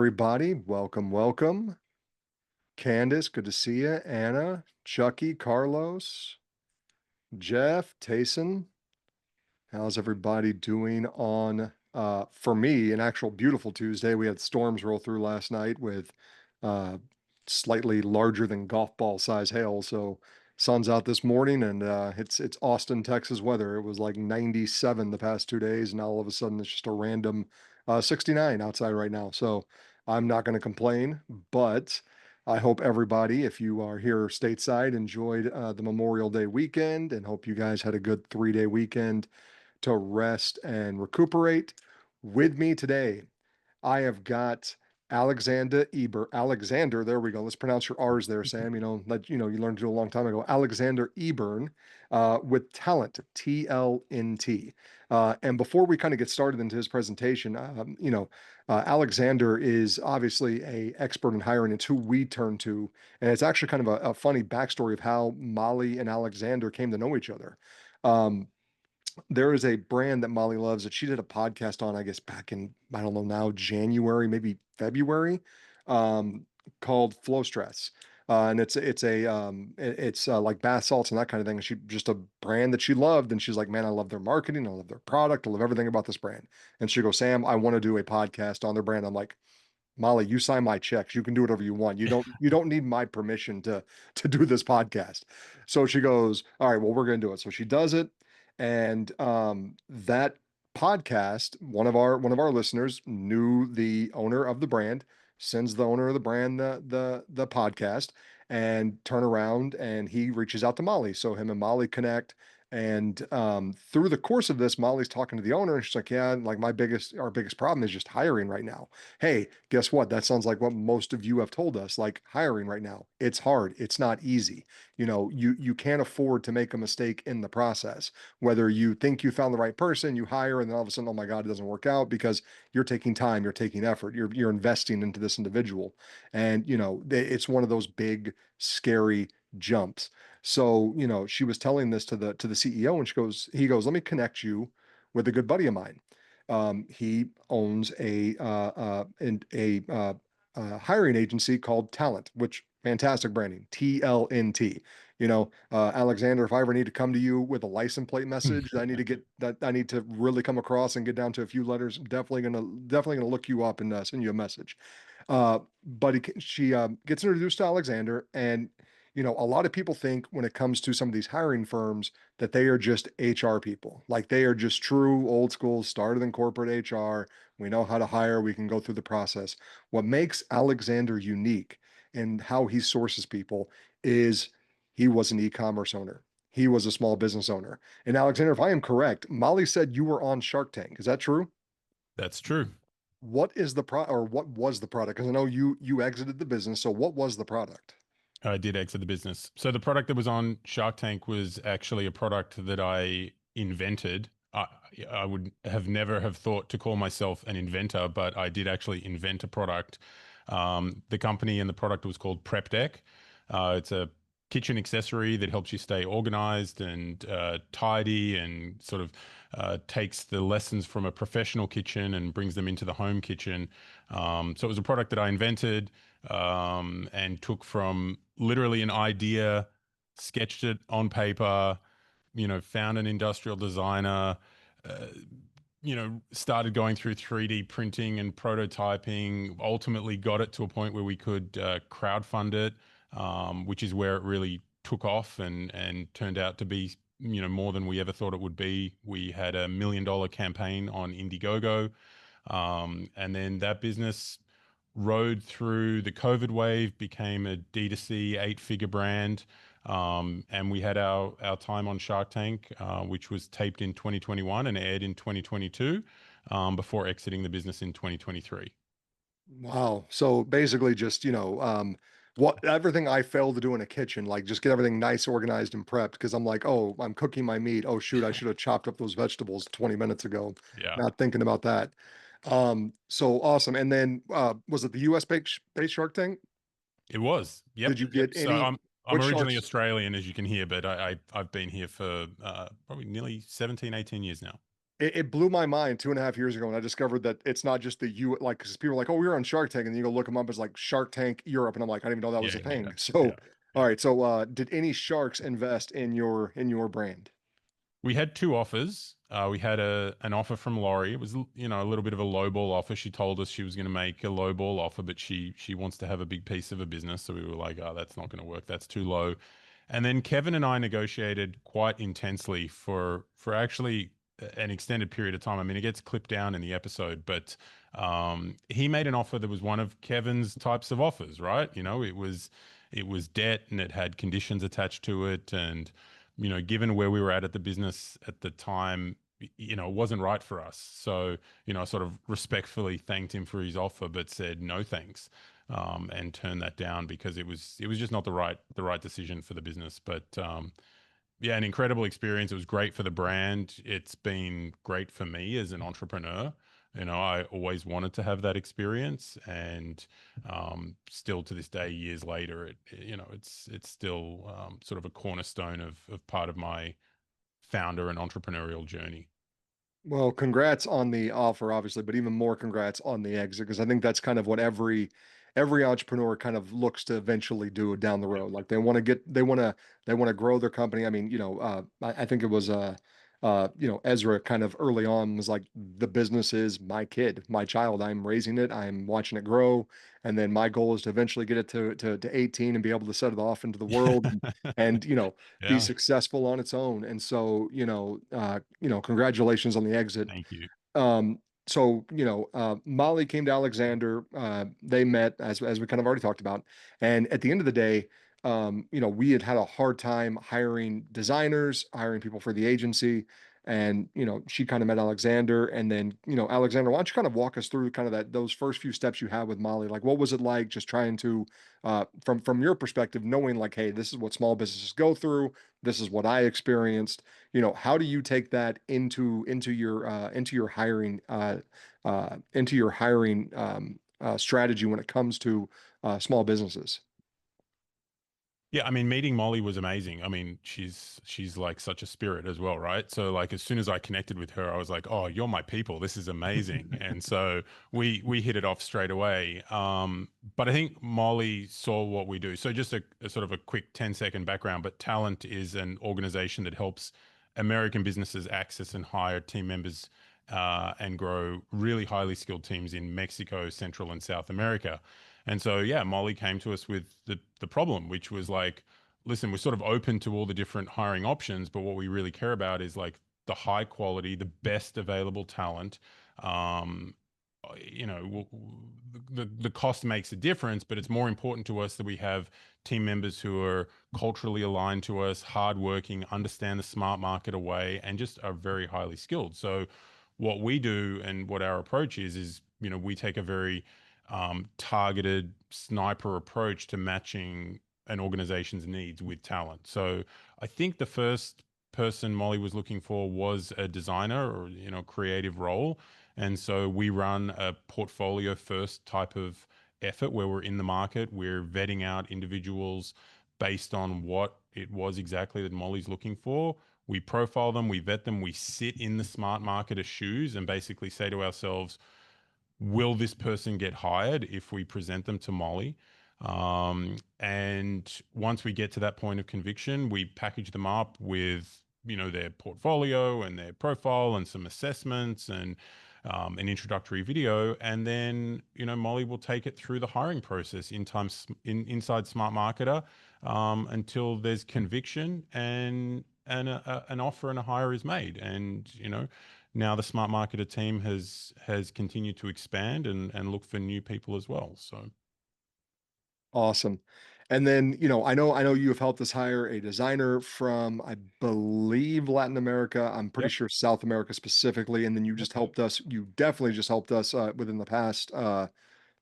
everybody. Welcome, welcome. Candace, good to see you. Anna, Chucky, Carlos, Jeff, Tayson. How's everybody doing on, for me, an actual beautiful Tuesday? We had storms roll through last night with uh, slightly larger than golf ball size hail. So sun's out this morning and it's Austin, Texas weather. It was like 97 the past 2 days, and now all of a sudden it's just a random 69 outside right now. So I'm not going to complain, but I hope everybody, if you are here stateside, enjoyed the Memorial Day weekend and hope you guys had a good 3-day weekend to rest and recuperate. With me today, I have got Alexander Eber. Alexander, there we go. Let's pronounce your R's there, Sam. You learned to do a long time ago. Alexander Eburne with Talent, TLNT. And before we kind of get started into his presentation, Alexander is obviously a expert in hiring. It's who we turn to, and it's actually kind of a funny backstory of how Molly and Alexander came to know each other. Um, there is a brand that Molly loves that she did a podcast on, I guess back in, I don't know now, January, maybe February, um, called Flow Stress. And it's like bath salts and that kind of thing. And she just a brand that she loved. And she's like, man, I love their marketing. I love their product. I love everything about this brand. And she goes, Sam, I want to do a podcast on their brand. I'm like, Molly, you sign my checks. You can do whatever you want. You don't need my permission to do this podcast. So she goes, all right, well, we're gonna do it. So she does it. And that podcast, one of our listeners knew the owner of the brand, sends the owner of the brand the podcast, and turn around and he reaches out to Molly. So him and Molly connect. And through the course of this, Molly's talking to the owner, and she's like, yeah, like our biggest problem is just hiring right now. Hey, guess what? That sounds like what most of you have told us, like hiring right now. It's hard. It's not easy. You can't afford to make a mistake in the process. Whether you think you found the right person, you hire, and then all of a sudden, oh my God, it doesn't work out because you're taking time, you're taking effort, you're investing into this individual. And it's one of those big, scary jumps. So, she was telling this to the CEO, and he goes, let me connect you with a good buddy of mine. He owns a hiring agency called Talent, which fantastic branding, TLNT. Alexander, if I ever need to come to you with a license plate message that I need to really come across and get down to a few letters, definitely gonna look you up and send you a message. But she gets introduced to Alexander, and a lot of people think when it comes to some of these hiring firms that they are just HR people. Like they are just true old school, started in corporate HR. We know how to hire, we can go through the process. What makes Alexander unique and how he sources people is he was an e-commerce owner. He was a small business owner. And Alexander, if I am correct, Molly said you were on Shark Tank. Is that true? That's true. What was the product? Because I know you exited the business. So what was the product? I did exit the business. So the product that was on Shark Tank was actually a product that I invented. I would have never have thought to call myself an inventor, but I did actually invent a product. The company and the product was called Prep Deck. It's a kitchen accessory that helps you stay organized and tidy and sort of takes the lessons from a professional kitchen and brings them into the home kitchen. So it was a product that I invented and took from literally an idea, sketched it on paper, found an industrial designer, uh, started going through 3D printing and prototyping, ultimately got it to a point where we could crowdfund it, which is where it really took off and turned out to be, more than we ever thought it would be. We had $1 million campaign on Indiegogo, and then that business rode through the COVID wave, became a D2C 8-figure brand. And we had our time on Shark Tank, which was taped in 2021 and aired in 2022, before exiting the business in 2023. Wow. So basically just, what everything I failed to do in a kitchen, like just get everything nice, organized, and prepped because I'm like, oh, I'm cooking my meat. Oh shoot, I should have chopped up those vegetables 20 minutes ago. Yeah, Not thinking about that. So awesome. And then was it the US based Shark Tank? it was. Did Yep, you yep. get So any I'm which originally sharks? Australian, as you can hear, but I've been here for probably nearly 17, 18 years now. it blew my mind 2.5 years ago when I discovered that it's not just the you like because people are like, oh, we were on Shark Tank, and then you go look them up as like Shark Tank Europe, and I'm like, I didn't even know that was Yeah, a yeah, thing. yeah, So, all yeah. right, so did any sharks invest in your brand? We had two offers. We had an offer from Laurie. It was, a little bit of a lowball offer. She told us she was going to make a lowball offer, but she wants to have a big piece of a business. So we were like, oh, that's not going to work. That's too low. And then Kevin and I negotiated quite intensely for actually an extended period of time. I mean, it gets clipped down in the episode, but he made an offer that was one of Kevin's types of offers, right? It was debt and it had conditions attached to it, and given where we were at the business at the time, it wasn't right for us. So, I sort of respectfully thanked him for his offer, but said no thanks, and turned that down because it was just not the right decision for the business. But yeah, an incredible experience. It was great for the brand. It's been great for me as an entrepreneur. I always wanted to have that experience, and still to this day, years later, it's still sort of a cornerstone of part of my founder and entrepreneurial journey. Well, congrats on the offer, obviously, but even more congrats on the exit because I think that's kind of what every entrepreneur kind of looks to eventually do down the Yeah. road. Like they want to grow their company. I mean, I think it was Ezra kind of early on was like the business is my kid, my child. I'm raising it, I'm watching it grow, and then my goal is to eventually get it to 18 and be able to set it off into the world and be Yeah. successful on its own. And so, congratulations on the exit. Thank you. Um, so, Molly came to Alexander. They met as we kind of already talked about. And at the end of the day, we had a hard time hiring designers, hiring people for the agency. And, she kind of met Alexander. And then, Alexander, why don't you kind of walk us through kind of those first few steps you had with Molly? Like, what was it like just trying to, from your perspective, knowing like, hey, this is what small businesses go through. This is what I experienced. How do you take that into your hiring strategy when it comes to small businesses? Yeah, I mean, meeting Molly was amazing. I mean, she's like such a spirit as well, right? So like as soon as I connected with her, I was like, "Oh, you're my people. This is amazing." And so we hit it off straight away. But I think Molly saw what we do. So just a sort of a quick 10-second background, but Talent is an organization that helps American businesses access and hire team members, and grow really highly skilled teams in Mexico, Central and South America. And so, yeah, Molly came to us with the problem, which was like, listen, we're sort of open to all the different hiring options, but what we really care about is like the high quality, the best available talent. Um, the cost makes a difference, but it's more important to us that we have team members who are culturally aligned to us, hardworking, understand the smart market away, and just are very highly skilled. So, what we do and what our approach is we take a very targeted sniper approach to matching an organization's needs with talent. So I think the first person Molly was looking for was a designer or creative role, and so we run a portfolio first type of effort where we're in the market, we're vetting out individuals based on what it was exactly that Molly's looking for. We profile them, we vet them, we sit in the smart marketer shoes and basically say to ourselves, will this person get hired if we present them to Molly? And once we get to that point of conviction, we package them up with their portfolio and their profile and some assessments and an introductory video, and then Molly will take it through the hiring process inside Smart Marketer, until there's conviction and an offer and a hire is made. And now the Smart Marketer team has continued to expand and look for new people as well. So Awesome. And then, I know you have helped us hire a designer from, I believe, Latin America. I'm pretty yep, sure South America specifically. And then yep. you definitely just helped us within the past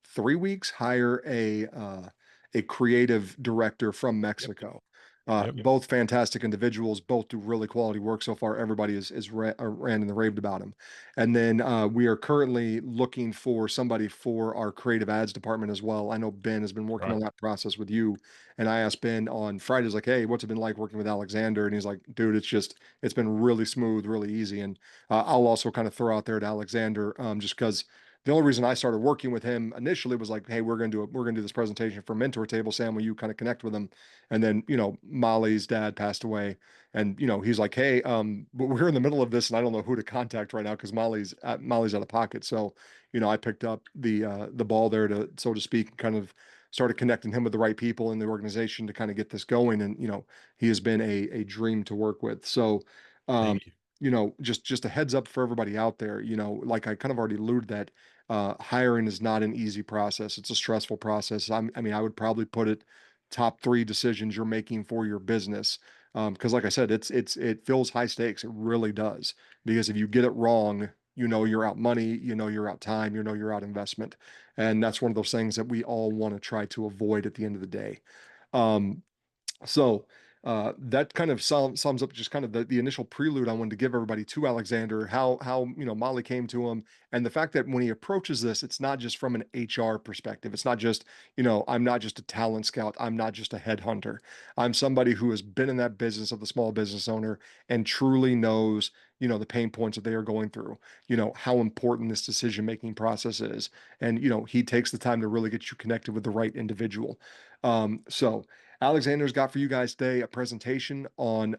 3 weeks hire a creative director from Yep. Mexico. Yep. Both fantastic individuals, both do really quality work so far. Everybody is ranting and raved about him. And then we are currently looking for somebody for our creative ads department as well. I know Ben has been working Right. on that process with you, and I asked Ben on Fridays, like, "Hey, what's it been like working with Alexander?" And he's like, "Dude, it's been really smooth, really easy." And I'll also kind of throw out there to Alexander, just because the only reason I started working with him initially was like, "Hey, we're gonna do this presentation for MentorTable. Sam, will you kind of connect with him?" And then, Molly's dad passed away, and he's like, "Hey, but we're in the middle of this, and I don't know who to contact right now because Molly's out of pocket." So, I picked up the ball there, to so to speak, and kind of started connecting him with the right people in the organization to kind of get this going. And he has been a dream to work with. So, um, Thank you. just a heads up for everybody out there. Like I kind of already alluded that hiring is not an easy process. It's a stressful process. I mean, I would probably put it top three decisions you're making for your business. Because like I said, it feels high stakes. It really does. Because if you get it wrong, you're out money, you're out time, you're out investment. And that's one of those things that we all want to try to avoid at the end of the day. Um, so that kind of sums up just kind of the initial prelude I wanted to give everybody to Alexander, how Molly came to him, and the fact that when he approaches this, it's not just from an HR perspective. It's not just, I'm not just a talent scout. I'm not just a headhunter. I'm somebody who has been in that business of the small business owner and truly knows, the pain points that they are going through, how important this decision making process is. And, he takes the time to really get you connected with the right individual. So Alexander's got for you guys today a presentation on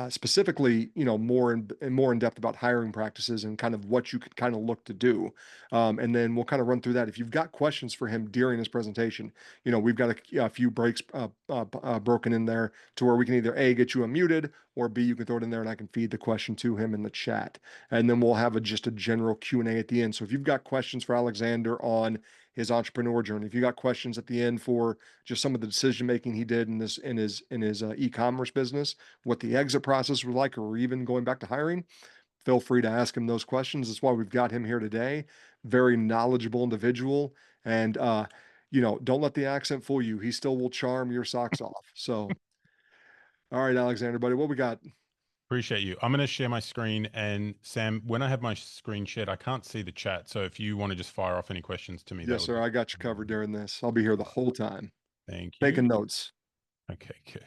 specifically, more in depth about hiring practices and kind of what you could kind of look to do. And then we'll kind of run through that. If you've got questions for him during his presentation, we've got a few breaks broken in there to where we can either A, get you unmuted, or B, you can throw it in there and I can feed the question to him in the chat. And then we'll have just a general Q&A at the end. So if you've got questions for Alexander on his entrepreneur journey, if you got questions at the end for just some of the decision making he did in his e-commerce business, what the exit process was like, or even going back to hiring, feel free to ask him those questions. That's why we've got him here today. Very knowledgeable individual, and don't let the accent fool you. He still will charm your socks off. So, all right, Alexander, buddy, what we got? Appreciate you. I'm going to share my screen. And Sam, when I have my screen shared, I can't see the chat. So if you want to just fire off any questions to me, that Yes, would sir. be I got you covered during this. I'll be here the all right. whole time, Thank taking you. notes. Okay, good.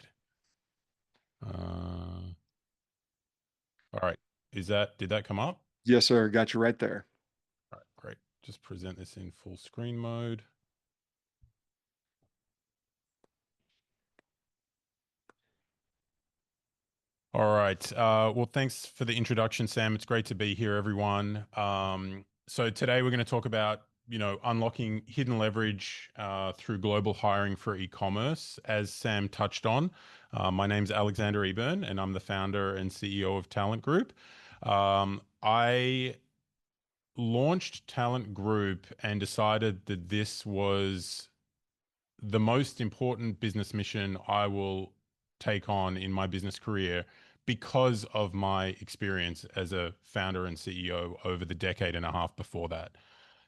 All right. Did that come up? Yes, sir. Got you right there. All right, great. Just present this in full screen mode. All right. Well, thanks for the introduction, Sam. It's great to be here, everyone. So today we're going to talk about, unlocking hidden leverage through global hiring for e-commerce. As Sam touched on, my name's Alexander Eburne, and I'm the founder and CEO of Talent Group. I launched Talent Group and decided that this was the most important business mission I will take on in my business career because of my experience as a founder and CEO over the decade and a half before that.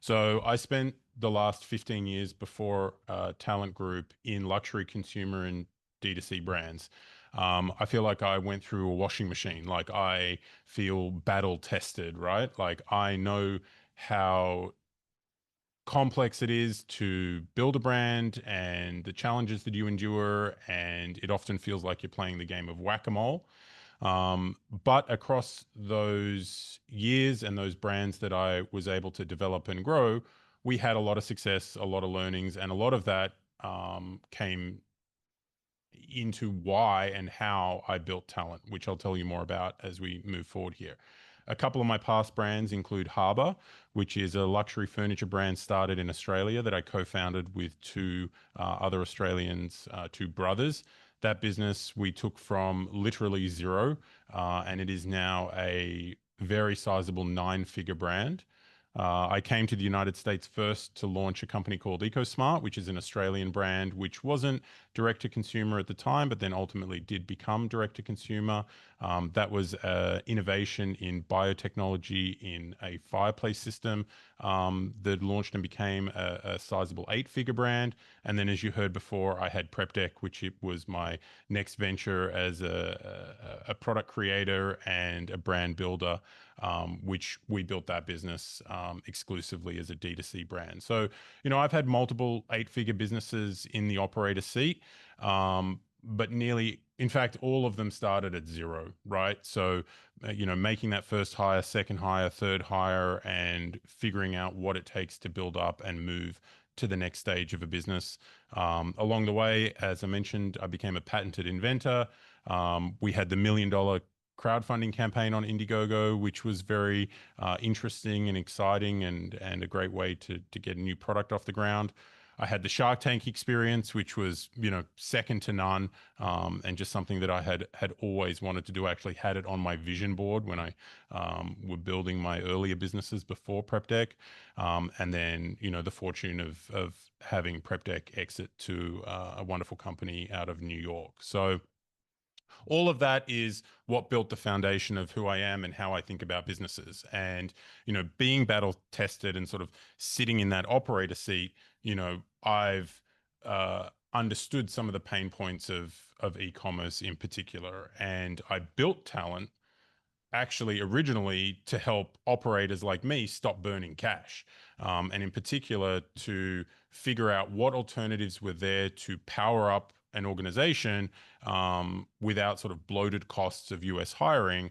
So I spent the last 15 years before Talent Group in luxury consumer and D2C brands. I feel like I went through a washing machine. Like I feel battle tested, right? Like I know how complex it is to build a brand and the challenges that you endure. And it often feels like you're playing the game of whack a mole. But across those years and those brands that I was able to develop and grow, we had a lot of success, a lot of learnings, and a lot of that came into why and how I built talent, which I'll tell you more about as we move forward here. A couple of my past brands include Harbour, which is a luxury furniture brand started in Australia that I co founded with two other Australians, two brothers. That business we took from literally zero, and it is now a very sizable nine-figure brand. I came to the United States first to launch a company called EcoSmart, which is an Australian brand, which wasn't direct to consumer at the time, but then ultimately did become direct to consumer. That was innovation in biotechnology in a fireplace system that launched and became a sizable eight-figure brand. And then, as you heard before, I had PrepDeck, which it was my next venture as a product creator and a brand builder, which we built that business exclusively as a D2C brand. So, I've had multiple eight-figure businesses in the operator seat, but nearly, in fact, all of them started at zero, right? So, making that first hire, second hire, third hire, and figuring out what it takes to build up and move to the next stage of a business. Along the way, as I mentioned, I became a patented inventor. We had the $1 million crowdfunding campaign on Indiegogo, which was very interesting and exciting and a great way to get a new product off the ground. I had the Shark Tank experience, which was, second to none, and just something that I had always wanted to do. I actually had it on my vision board when I were building my earlier businesses before PrepDeck, and then the fortune of having PrepDeck exit to a wonderful company out of New York. So all of that is what built the foundation of who I am and how I think about businesses. And, being battle tested and sort of sitting in that operator seat, I've understood some of the pain points of e-commerce in particular. And I built Talent actually originally to help operators like me stop burning cash, and in particular to figure out what alternatives were there to power up an organization without sort of bloated costs of US hiring,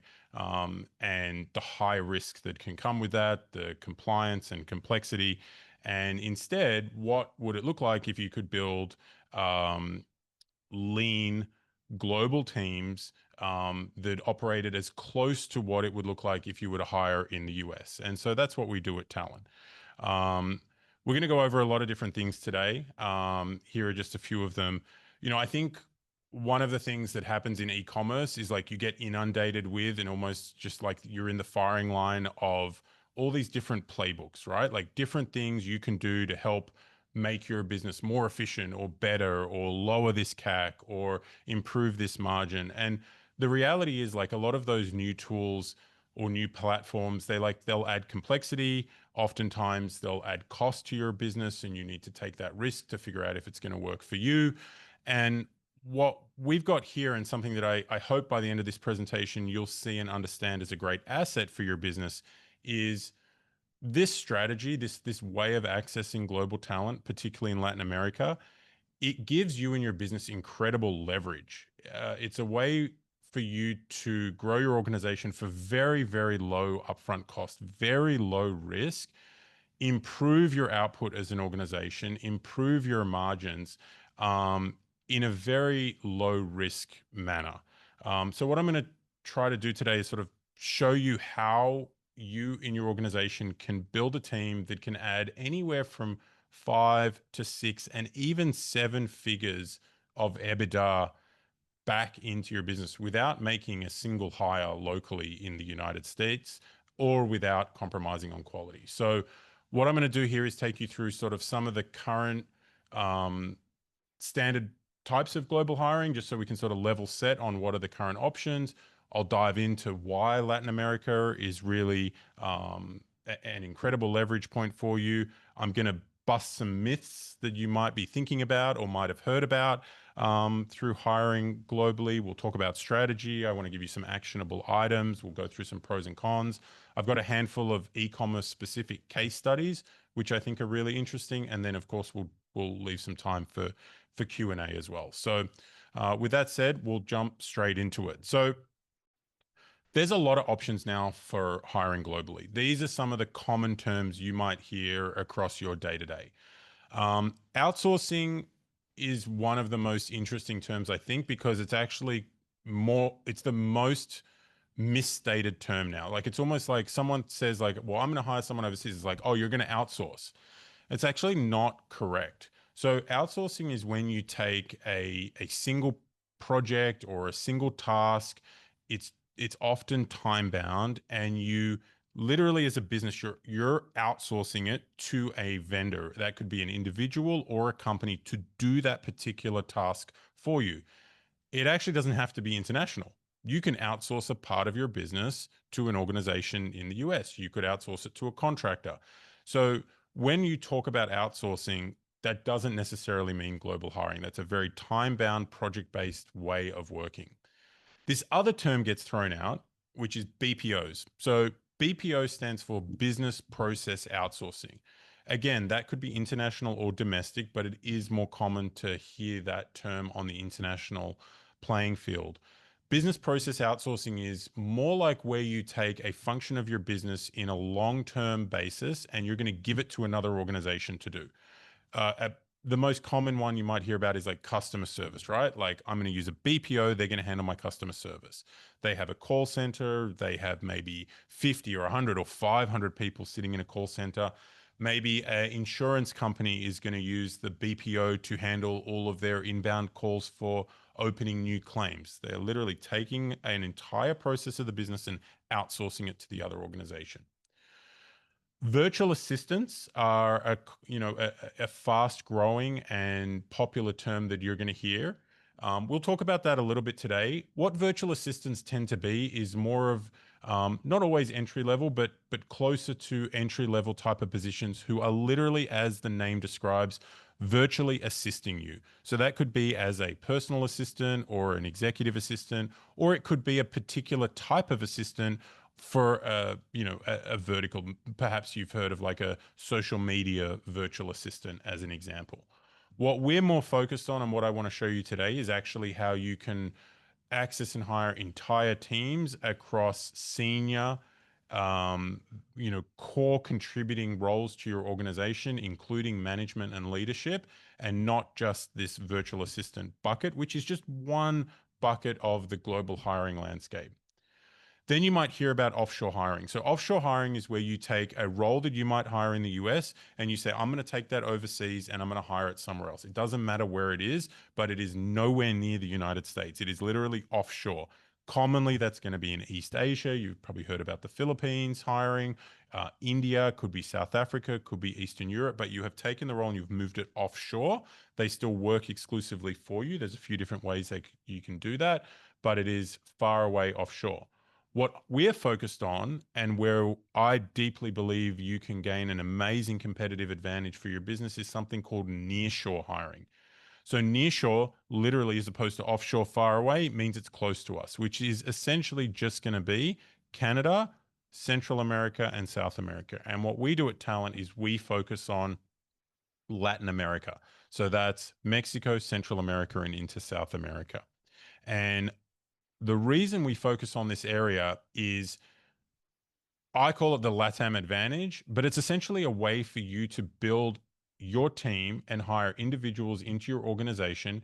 and the high risk that can come with that, the compliance and complexity. And instead, what would it look like if you could build lean global teams that operated as close to what it would look like if you were to hire in the US. And so that's what we do at Talent. We're going to go over a lot of different things today. Here are just a few of them. I think one of the things that happens in e-commerce is like you get inundated with and almost just like you're in the firing line of all these different playbooks, right? Like different things you can do to help make your business more efficient or better or lower this CAC or improve this margin. And the reality is like a lot of those new tools or new platforms, they'll add complexity. Oftentimes they'll add cost to your business and you need to take that risk to figure out if it's going to work for you. And what we've got here, and something that I hope by the end of this presentation you'll see and understand as a great asset for your business, is this strategy, this way of accessing global talent, particularly in Latin America. It gives you and your business incredible leverage. It's a way for you to grow your organization for very, very low upfront cost, very low risk, improve your output as an organization, improve your margins in a very low risk manner. So what I'm going to try to do today is sort of show you how you in your organization can build a team that can add anywhere from 5 to 6 and even 7 figures of EBITDA back into your business without making a single hire locally in the United States or without compromising on quality. So what I'm going to do here is take you through sort of some of the current standard types of global hiring, just so we can sort of level set on what are the current options. I'll dive into why Latin America is really an incredible leverage point for you. I'm going to bust some myths that you might be thinking about or might have heard about through hiring globally. We'll talk about strategy. I want to give you some actionable items. We'll go through some pros and cons. I've got a handful of e-commerce specific case studies, which I think are really interesting. And then, of course, we'll leave some time for Q&A as well. So with that said, we'll jump straight into it. So there's a lot of options now for hiring globally. These are some of the common terms you might hear across your day-to-day. Outsourcing is one of the most interesting terms, I think, because it's actually it's the most misstated term now. Like it's almost like someone says like, well, I'm going to hire someone overseas. It's like, oh, you're going to outsource. It's actually not correct. So outsourcing is when you take a single project or a single task. It's often time bound, and you Literally, as a business, you're outsourcing it to a vendor. That could be an individual or a company to do that particular task for you. It actually doesn't have to be international. You can outsource a part of your business to an organization in the US. You could outsource it to a contractor. So when you talk about outsourcing, that doesn't necessarily mean global hiring. That's a very time bound, project based way of working. This other term gets thrown out, which is BPOs. So BPO stands for business process outsourcing. Again, that could be international or domestic, but it is more common to hear that term on the international playing field. Business process outsourcing is more like where you take a function of your business in a long term basis and you're going to give it to another organization to do. The most common one you might hear about is like customer service, right? Like I'm going to use a BPO, they're going to handle my customer service. They have a call center, they have maybe 50 or 100 or 500 people sitting in a call center. Maybe an insurance company is going to use the BPO to handle all of their inbound calls for opening new claims. They're literally taking an entire process of the business and outsourcing it to the other organization. Virtual assistants are a fast growing and popular term that you're going to hear. We'll talk about that a little bit today. What virtual assistants tend to be is more of not always entry level, but closer to entry level type of positions who are literally, as the name describes, virtually assisting you. So that could be as a personal assistant or an executive assistant, or it could be a particular type of assistant for a vertical. Perhaps you've heard of like a social media virtual assistant as an example. What we're more focused on and what I want to show you today is actually how you can access and hire entire teams across senior core contributing roles to your organization, including management and leadership, and not just this virtual assistant bucket, which is just one bucket of the global hiring landscape. Then you might hear about offshore hiring. So, offshore hiring is where you take a role that you might hire in the US and you say, I'm going to take that overseas and I'm going to hire it somewhere else. It doesn't matter where it is, but it is nowhere near the United States. It is literally offshore. Commonly, that's going to be in East Asia. You've probably heard about the Philippines hiring. India, could be South Africa, could be Eastern Europe, but you have taken the role and you've moved it offshore. They still work exclusively for you. There's a few different ways that you can do that, but it is far away offshore. What we're focused on, and where I deeply believe you can gain an amazing competitive advantage for your business, is something called nearshore hiring. So, nearshore, literally, as opposed to offshore far away, means it's close to us, which is essentially just going to be Canada, Central America, and South America. And what we do at Talent is we focus on Latin America. So that's Mexico, Central America, and into South America. And the reason we focus on this area is I call it the LATAM advantage, but it's essentially a way for you to build your team and hire individuals into your organization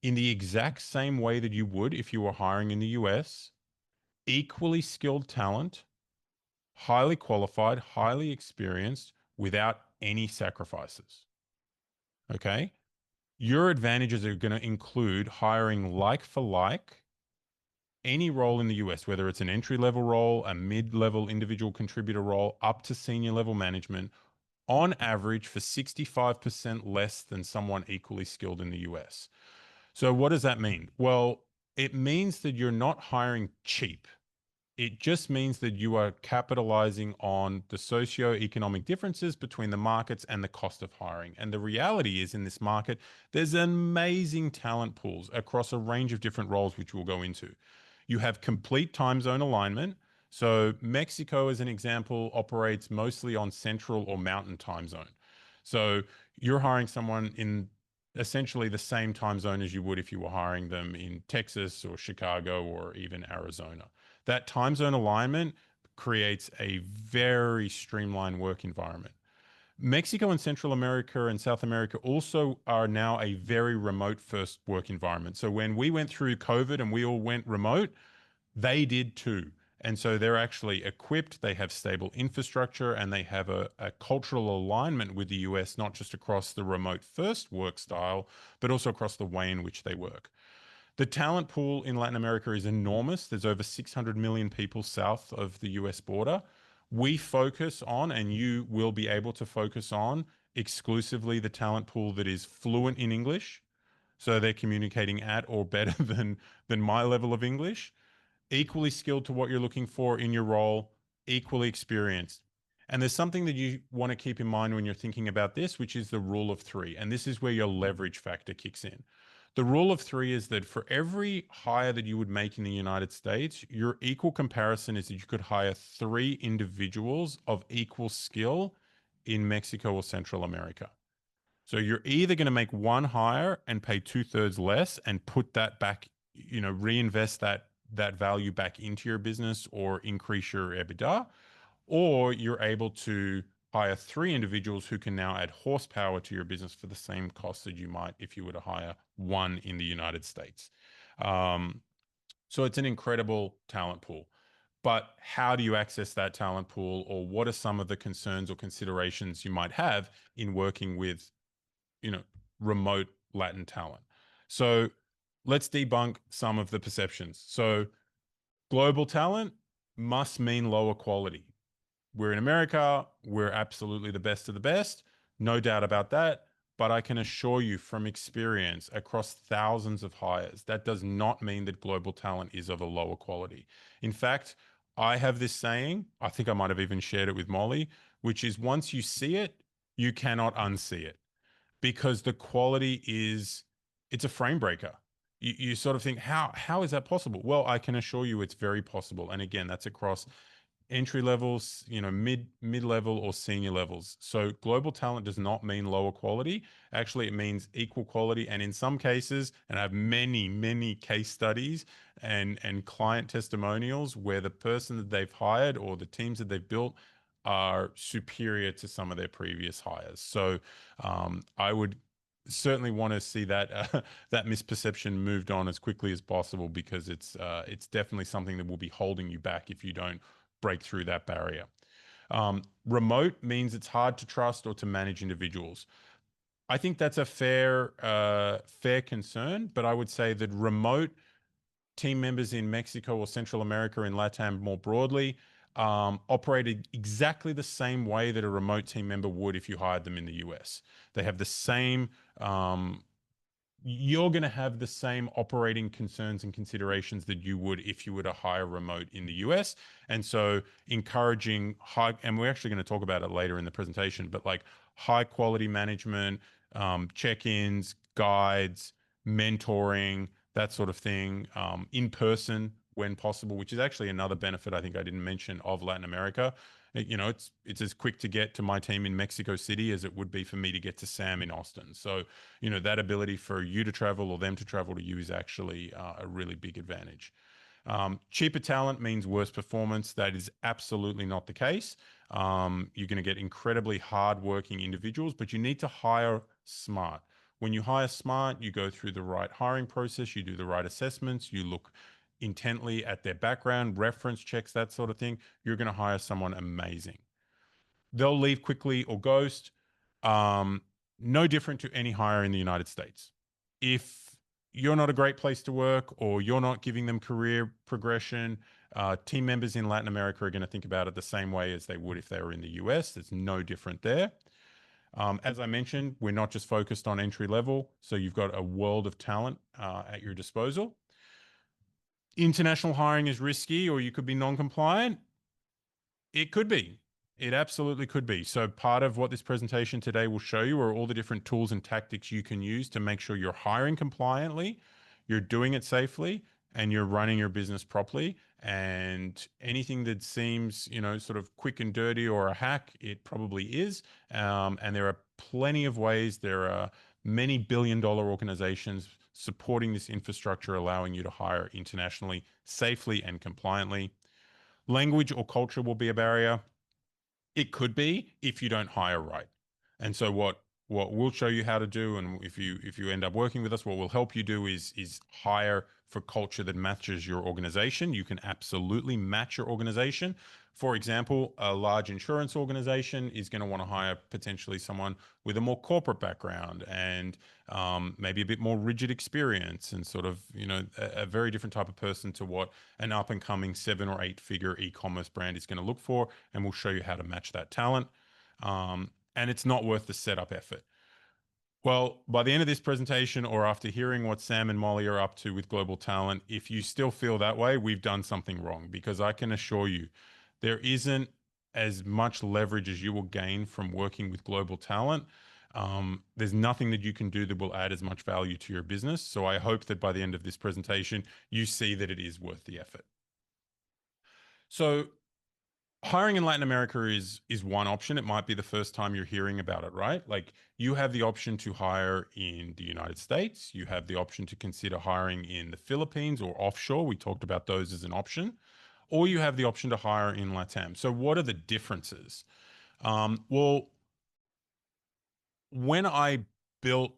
in the exact same way that you would if you were hiring in the US, equally skilled talent, highly qualified, highly experienced, without any sacrifices. Okay. Your advantages are going to include hiring like for like any role in the US, whether it's an entry level role, a mid level individual contributor role, up to senior level management, on average for 65% less than someone equally skilled in the US. So, what does that mean? Well, it means that you're not hiring cheap. It just means that you are capitalizing on the socio-economic differences between the markets and the cost of hiring. And the reality is, in this market, there's amazing talent pools across a range of different roles, which we'll go into. You have complete time zone alignment. So, Mexico, as an example, operates mostly on central or mountain time zone. So, you're hiring someone in essentially the same time zone as you would if you were hiring them in Texas or Chicago or even Arizona. That time zone alignment creates a very streamlined work environment. Mexico and Central America and South America also are now a very remote first work environment. So when we went through COVID and we all went remote, they did too. And so they're actually equipped, they have stable infrastructure, and they have a cultural alignment with the US, not just across the remote first work style, but also across the way in which they work. The talent pool in Latin America is enormous. There's over 600 million people south of the US border. We focus on, and you will be able to focus on exclusively the talent pool that is fluent in English. So they're communicating at or better than my level of English, equally skilled to what you're looking for in your role, equally experienced. And there's something that you want to keep in mind when you're thinking about this, which is the rule of three. And this is where your leverage factor kicks in. The rule of three is that for every hire that you would make in the United States, your equal comparison is that you could hire three individuals of equal skill in Mexico or Central America. So you're either going to make one hire and pay two-thirds less and put that back, reinvest that value back into your business or increase your EBITDA, or you're able to hire three individuals who can now add horsepower to your business for the same cost that you might if you were to hire one in the United States. Um, so it's an incredible talent pool. But how do you access that talent pool, or what are some of the concerns or considerations you might have in working with, you know, remote Latin talent? So let's debunk some of the perceptions. So global talent must mean lower quality. We're in America. We're absolutely the best of the best. No doubt about that. But I can assure you from experience across thousands of hires, that does not mean that global talent is of a lower quality. In fact, I have this saying, I think I might have even shared it with Molly, which is once you see it, you cannot unsee it, because the quality is, it's a frame breaker. You sort of think, how is that possible? Well, I can assure you it's very possible. And again, that's across entry levels, mid level or senior levels. So global talent does not mean lower quality. Actually, it means equal quality. And in some cases, and I have many case studies and client testimonials where the person that they've hired or the teams that they've built are superior to some of their previous hires. So I would certainly want to see that that misperception moved on as quickly as possible, because it's definitely something that will be holding you back if you don't break through that barrier. Remote means it's hard to trust or to manage individuals. I think that's a fair concern, but I would say that remote team members in Mexico or Central America, in LATAM more broadly, operated exactly the same way that a remote team member would if you hired them in the US. They have the same you're going to have the same operating concerns and considerations that you would if you were to hire remote in the US. And so encouraging high, and we're actually going to talk about it later in the presentation, but like high quality management, check-ins, guides, mentoring, that sort of thing, in person when possible, which is actually another benefit I think I didn't mention of Latin America. It's as quick to get to my team in Mexico City as it would be for me to get to Sam in Austin. So that ability for you to travel or them to travel to you is actually a really big advantage. Cheaper talent means worse performance. That is absolutely not the case. You're going to get incredibly hardworking individuals, but you need to hire smart. When you hire smart, you go through the right hiring process, you do the right assessments, you look intently at their background, reference checks, that sort of thing. You're going to hire someone amazing. They'll leave quickly or ghost. Um, no different to any hire in the United States. If you're not a great place to work or you're not giving them career progression, team members in Latin America are going to think about it the same way as they would if they were in the US. It's no different there. As I mentioned, we're not just focused on entry level, so you've got a world of talent at your disposal. International hiring is risky, or you could be non-compliant. It could be. It absolutely could be. So part of what this presentation today will show you are all the different tools and tactics you can use to make sure you're hiring compliantly, you're doing it safely, and you're running your business properly. And anything that seems, sort of quick and dirty or a hack, it probably is. And there are plenty of ways. There are many billion-dollar organizations supporting this infrastructure, allowing you to hire internationally, safely and compliantly. Language or culture will be a barrier. It could be if you don't hire right. And so what what we'll show you how to do, and if you end up working with us, what we'll help you do is hire for culture that matches your organization. You can absolutely match your organization. For example, a large insurance organization is going to want to hire potentially someone with a more corporate background and maybe a bit more rigid experience, and sort of, a very different type of person to what an up and coming 7 or 8 figure e-commerce brand is going to look for. And we'll show you how to match that talent. And it's not worth the setup effort. Well, by the end of this presentation, or after hearing what Sam and Molly are up to with global talent, if you still feel that way, we've done something wrong, because I can assure you there isn't as much leverage as you will gain from working with global talent. There's nothing that you can do that will add as much value to your business. So I hope that by the end of this presentation, you see that it is worth the effort. So hiring in Latin America is one option. It might be the first time you're hearing about it, right? Like, you have the option to hire in the United States. You have the option to consider hiring in the Philippines or offshore. We talked about those as an option. Or you have the option to hire in LATAM. So what are the differences? Well, when I built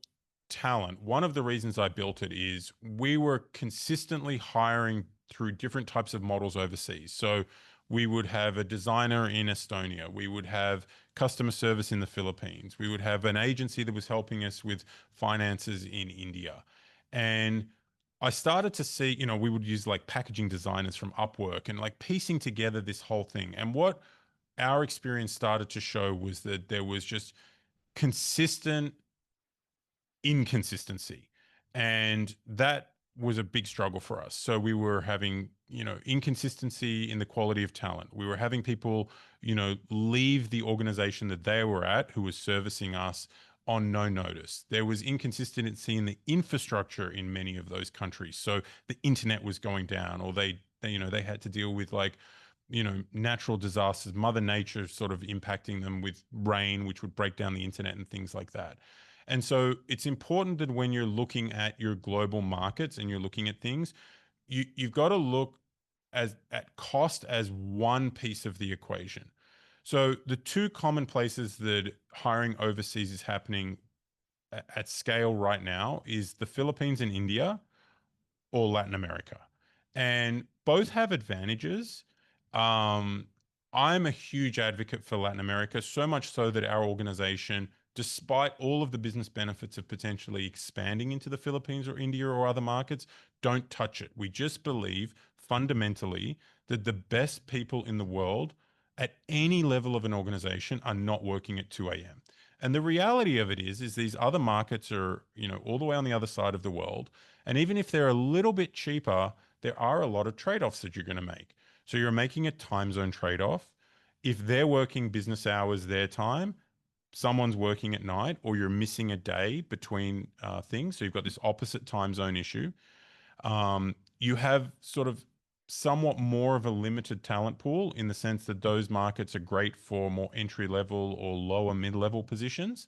talent, one of the reasons I built it is we were consistently hiring through different types of models overseas. So we would have a designer in Estonia, we would have customer service in the Philippines, we would have an agency that was helping us with finances in India. And I started to see, we would use like packaging designers from Upwork, and like piecing together this whole thing. And what our experience started to show was that there was just consistent inconsistency. And that was a big struggle for us. So we were having, inconsistency in the quality of talent. We were having people, leave the organization that they were at, who was servicing us, on no notice. There was inconsistency in the infrastructure in many of those countries. So the internet was going down, or they had to deal with like, natural disasters, Mother Nature sort of impacting them with rain, which would break down the internet and things like that. And so it's important that when you're looking at your global markets and you're looking at things, you've got to look at cost as one piece of the equation. So the two common places that hiring overseas is happening at scale right now is the Philippines and India, or Latin America. And both have advantages. Um, I'm a huge advocate for Latin America, so much so that our organization, despite all of the business benefits of potentially expanding into the Philippines or India or other markets, don't touch it. We just believe fundamentally that the best people in the world at any level of an organization are not working at 2 a.m. And the reality of it is these other markets are, all the way on the other side of the world. And even if they're a little bit cheaper, there are a lot of trade-offs that you're going to make. So you're making a time zone trade-off. If they're working business hours their time, someone's working at night, or you're missing a day between things. So you've got this opposite time zone issue. You have sort of somewhat more of a limited talent pool, in the sense that those markets are great for more entry level or lower mid level positions.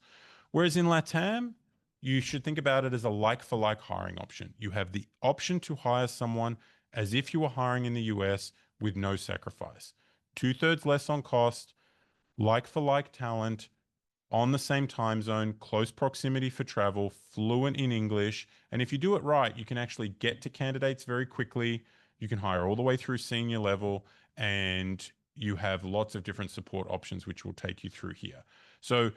Whereas in LATAM, you should think about it as a like for like hiring option. You have the option to hire someone as if you were hiring in the US with no sacrifice. 2/3 less on cost, like for like talent, on the same time zone, close proximity for travel, fluent in English. And if you do it right, you can actually get to candidates very quickly. You can hire all the way through senior level, and you have lots of different support options, which will take you through here. So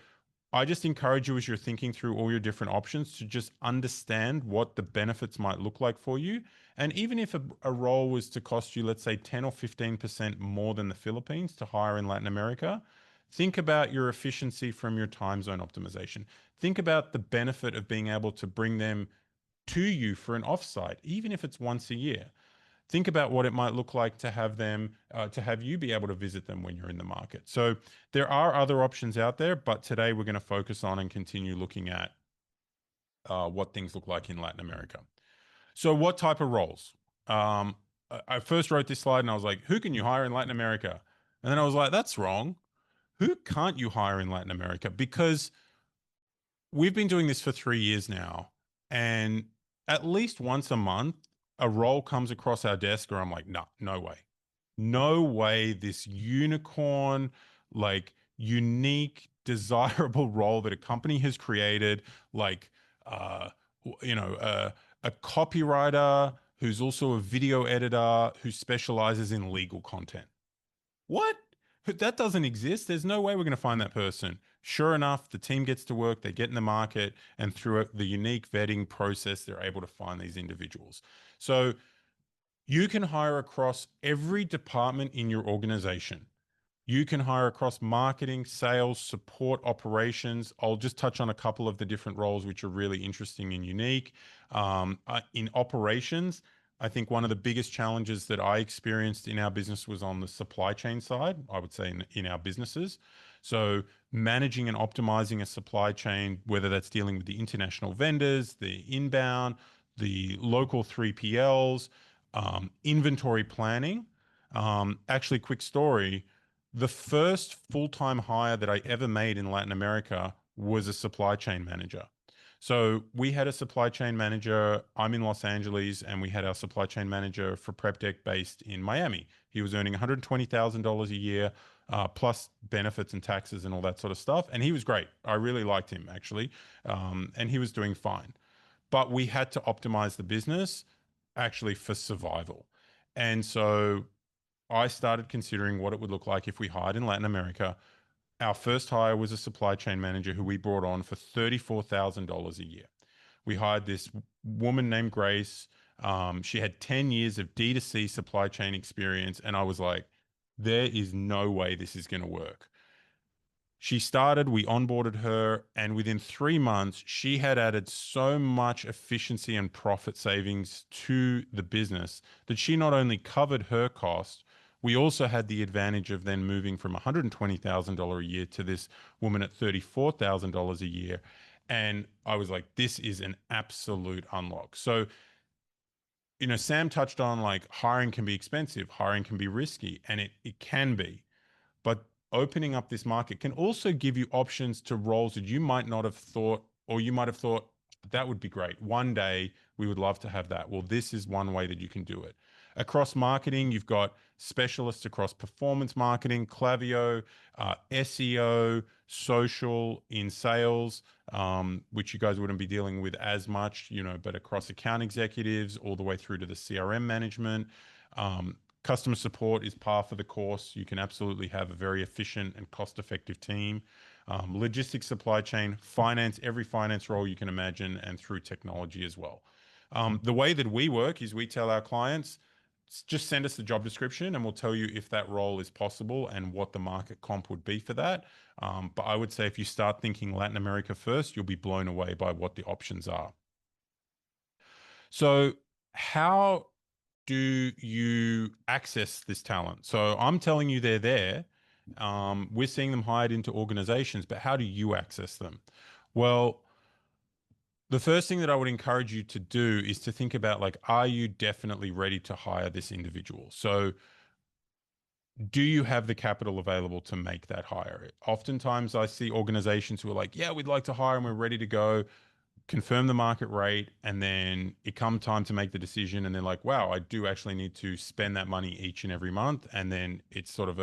I just encourage you, as you're thinking through all your different options, to just understand what the benefits might look like for you. And even if a role was to cost you, let's say 10 or 15% more than the Philippines to hire in Latin America, think about your efficiency from your time zone optimization. Think about the benefit of being able to bring them to you for an offsite, even if it's once a year. Think about what it might look like to have them, to have you be able to visit them when you're in the market. So there are other options out there, but today we're going to focus on and continue looking at what things look like in Latin America. So what type of roles? I first wrote this slide and I was like, who can you hire in Latin America? And then I was like, that's wrong. Who can't you hire in Latin America? Because we've been doing this for 3 years now, and at least once a month, a role comes across our desk where I'm like, no, no way. No way this unicorn, like unique desirable role that a company has created, like uh, you know, a copywriter who's also a video editor who specializes in legal content. What? That doesn't exist. There's no way we're going to find that person. Sure enough, the team gets to work, they get in the market, and through the unique vetting process, they're able to find these individuals. So you can hire across every department in your organization. You can hire across marketing, sales, support, operations. I'll just touch on a couple of the different roles which are really interesting and unique. In operations, I think one of the biggest challenges that I experienced in our business was on the supply chain side, I would say in our businesses. So managing and optimizing a supply chain, whether that's dealing with the international vendors, the inbound, the local 3PLs, inventory planning. Actually, quick story, the first full-time hire that I ever made in Latin America was a supply chain manager. So we had a supply chain manager. I'm in Los Angeles, and we had our supply chain manager for PrepDeck based in Miami. He was earning $120,000 a year, plus benefits and taxes and all that sort of stuff. And he was great. I really liked him, actually. And he was doing fine. But we had to optimize the business actually for survival. And so I started considering what it would look like if we hired in Latin America. Our first hire was a supply chain manager who we brought on for $34,000 a year. We hired this woman named Grace. She had 10 years of D2C supply chain experience. And I was like, there is no way this is going to work. She started, we onboarded her, and within 3 months, she had added so much efficiency and profit savings to the business that she not only covered her cost, we also had the advantage of then moving from $120,000 a year to this woman at $34,000 a year. And I was like, this is an absolute unlock. So, Sam touched on like hiring can be expensive, hiring can be risky, and it can be. But opening up this market can also give you options to roles that you might not have thought, or you might have thought that would be great. One day we would love to have that. Well, this is one way that you can do it. Across marketing, you've got specialists across performance marketing, Clavio, SEO, social, in sales, which you guys wouldn't be dealing with as much, but across account executives all the way through to the CRM management. Customer support is par for the course. You can absolutely have a very efficient and cost-effective team. Logistics, supply chain, finance, every finance role you can imagine, and through technology as well. The way that we work is we tell our clients, just send us the job description and we'll tell you if that role is possible and what the market comp would be for that. But I would say if you start thinking Latin America first, you'll be blown away by what the options are. So how do you access this talent? So I'm telling you they're there. We're seeing them hired into organizations, but how do you access them? Well, the first thing that I would encourage you to do is to think about like, are you definitely ready to hire this individual? So do you have the capital available to make that hire? Oftentimes I see organizations who are like, yeah, we'd like to hire and we're ready to go, confirm the market rate, and then it come time to make the decision and they're like, wow, I do actually need to spend that money each and every month. And then it's sort of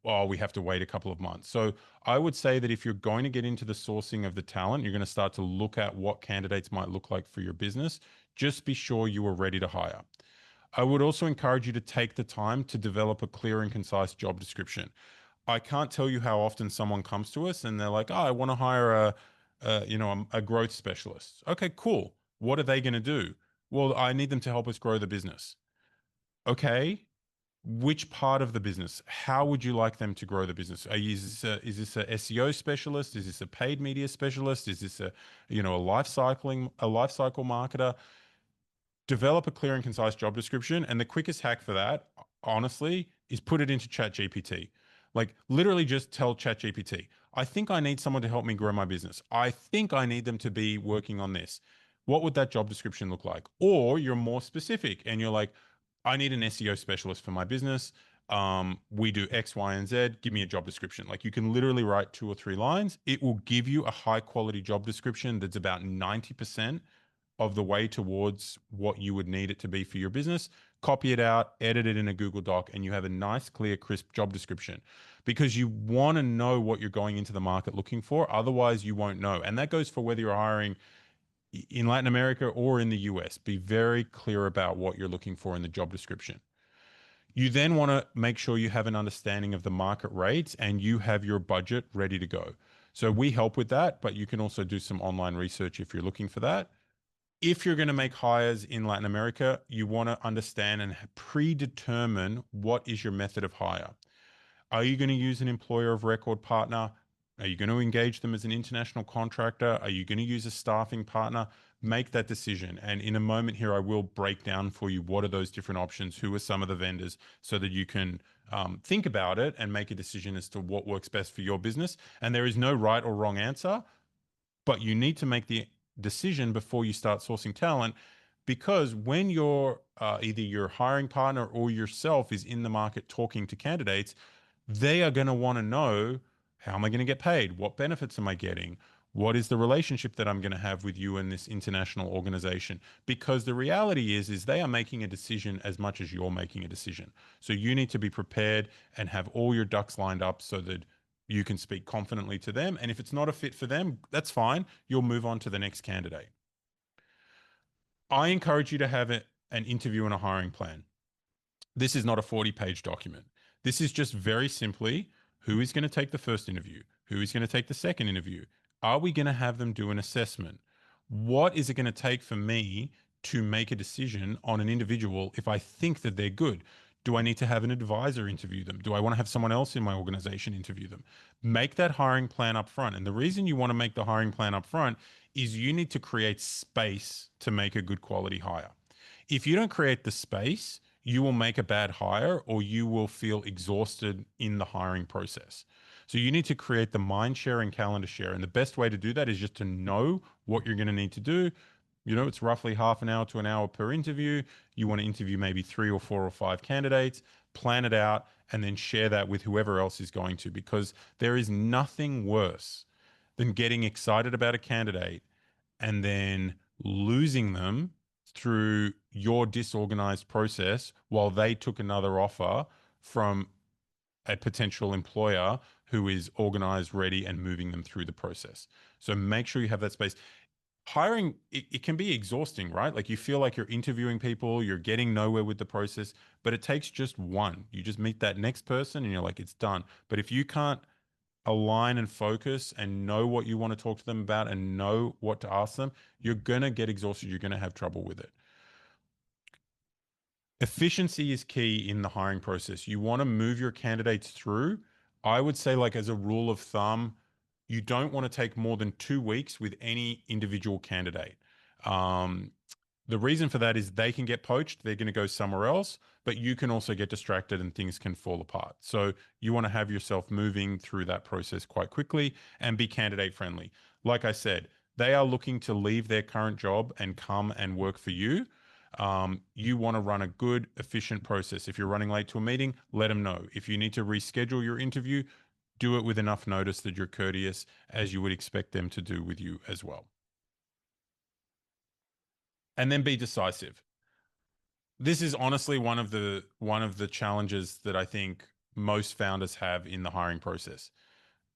oh, we have to wait a couple of months. So I would say that if you're going to get into the sourcing of the talent, you're going to start to look at what candidates might look like for your business. Just be sure you are ready to hire. I would also encourage you to take the time to develop a clear and concise job description. I can't tell you how often someone comes to us and they're like, "Oh, I want to hire a growth specialist." Okay, cool. What are they going to do? Well, I need them to help us grow the business. Okay, which part of the business? How would you like them to grow the business? Is this a SEO specialist? Is this a paid media specialist? Is this a life cycle marketer? Develop a clear and concise job description. And the quickest hack for that, honestly, is put it into ChatGPT. Like literally just tell ChatGPT, I think I need someone to help me grow my business. I think I need them to be working on this. What would that job description look like? Or you're more specific and you're like, I need an SEO specialist for my business. We do X, Y, and Z. Give me a job description. Like you can literally write 2 or 3 lines. It will give you a high quality job description that's about 90% of the way towards what you would need it to be for your business, copy it out, edit it in a Google Doc, and you have a nice, clear, crisp job description because you want to know what you're going into the market looking for. Otherwise, you won't know. And that goes for whether you're hiring in Latin America or in the US. Be very clear about what you're looking for in the job description. You then want to make sure you have an understanding of the market rates and you have your budget ready to go. So we help with that, but you can also do some online research if you're looking for that. If you're going to make hires in Latin America, you want to understand and predetermine what is your method of hire. Are you going to use an employer of record partner? Are you going to engage them as an international contractor? Are you going to use a staffing partner? Make that decision. And in a moment here, I will break down for you what are those different options, who are some of the vendors, so that you can think about it and make a decision as to what works best for your business. And there is no right or wrong answer, but you need to make the decision before you start sourcing talent because when you're either your hiring partner or yourself is in the market talking to candidates, they are going to want to know, how am I going to get paid? What benefits am I getting? What is the relationship that I'm going to have with you in this international organization? Because the reality is they are making a decision as much as you're making a decision. So you need to be prepared and have all your ducks lined up so that you can speak confidently to them. And if it's not a fit for them, that's fine. You'll move on to the next candidate. I encourage you to have an interview and a hiring plan. This is not a 40-page document. This is just very simply who is going to take the first interview? Who is going to take the second interview? Are we going to have them do an assessment? What is it going to take for me to make a decision on an individual if I think that they're good? Do I need to have an advisor interview them? Do I want to have someone else in my organization interview them? Make that hiring plan up front. And the reason you want to make the hiring plan up front is you need to create space to make a good quality hire. If you don't create the space, you will make a bad hire or you will feel exhausted in the hiring process. So you need to create the mind share and calendar share. And the best way to do that is just to know what you're going to need to do. You know, it's roughly half an hour to an hour per interview. You want to interview maybe 3 or 4 or 5 candidates, plan it out, and then share that with whoever else is going to, because there is nothing worse than getting excited about a candidate and then losing them through your disorganized process while they took another offer from a potential employer who is organized, ready, and moving them through the process. So make sure you have that space. Hiring, it can be exhausting, right? Like you feel like you're interviewing people, you're getting nowhere with the process, but it takes just one. You just meet that next person and you're like, it's done. But if you can't align and focus and know what you want to talk to them about and know what to ask them, you're going to get exhausted. You're going to have trouble with it. Efficiency is key in the hiring process. You want to move your candidates through. I would say, like, as a rule of thumb, you don't want to take more than 2 weeks with any individual candidate. Um, the reason for that is they can get poached, they're going to go somewhere else, but you can also get distracted and things can fall apart. So you want to have yourself moving through that process quite quickly and be candidate friendly. Like I said, they are looking to leave their current job and come and work for you. You want to run a good, efficient process. If you're running late to a meeting, let them know. If you need to reschedule your interview, do it with enough notice that you're courteous, as you would expect them to do with you as well. And then be decisive. This is honestly one of the challenges that I think most founders have in the hiring process.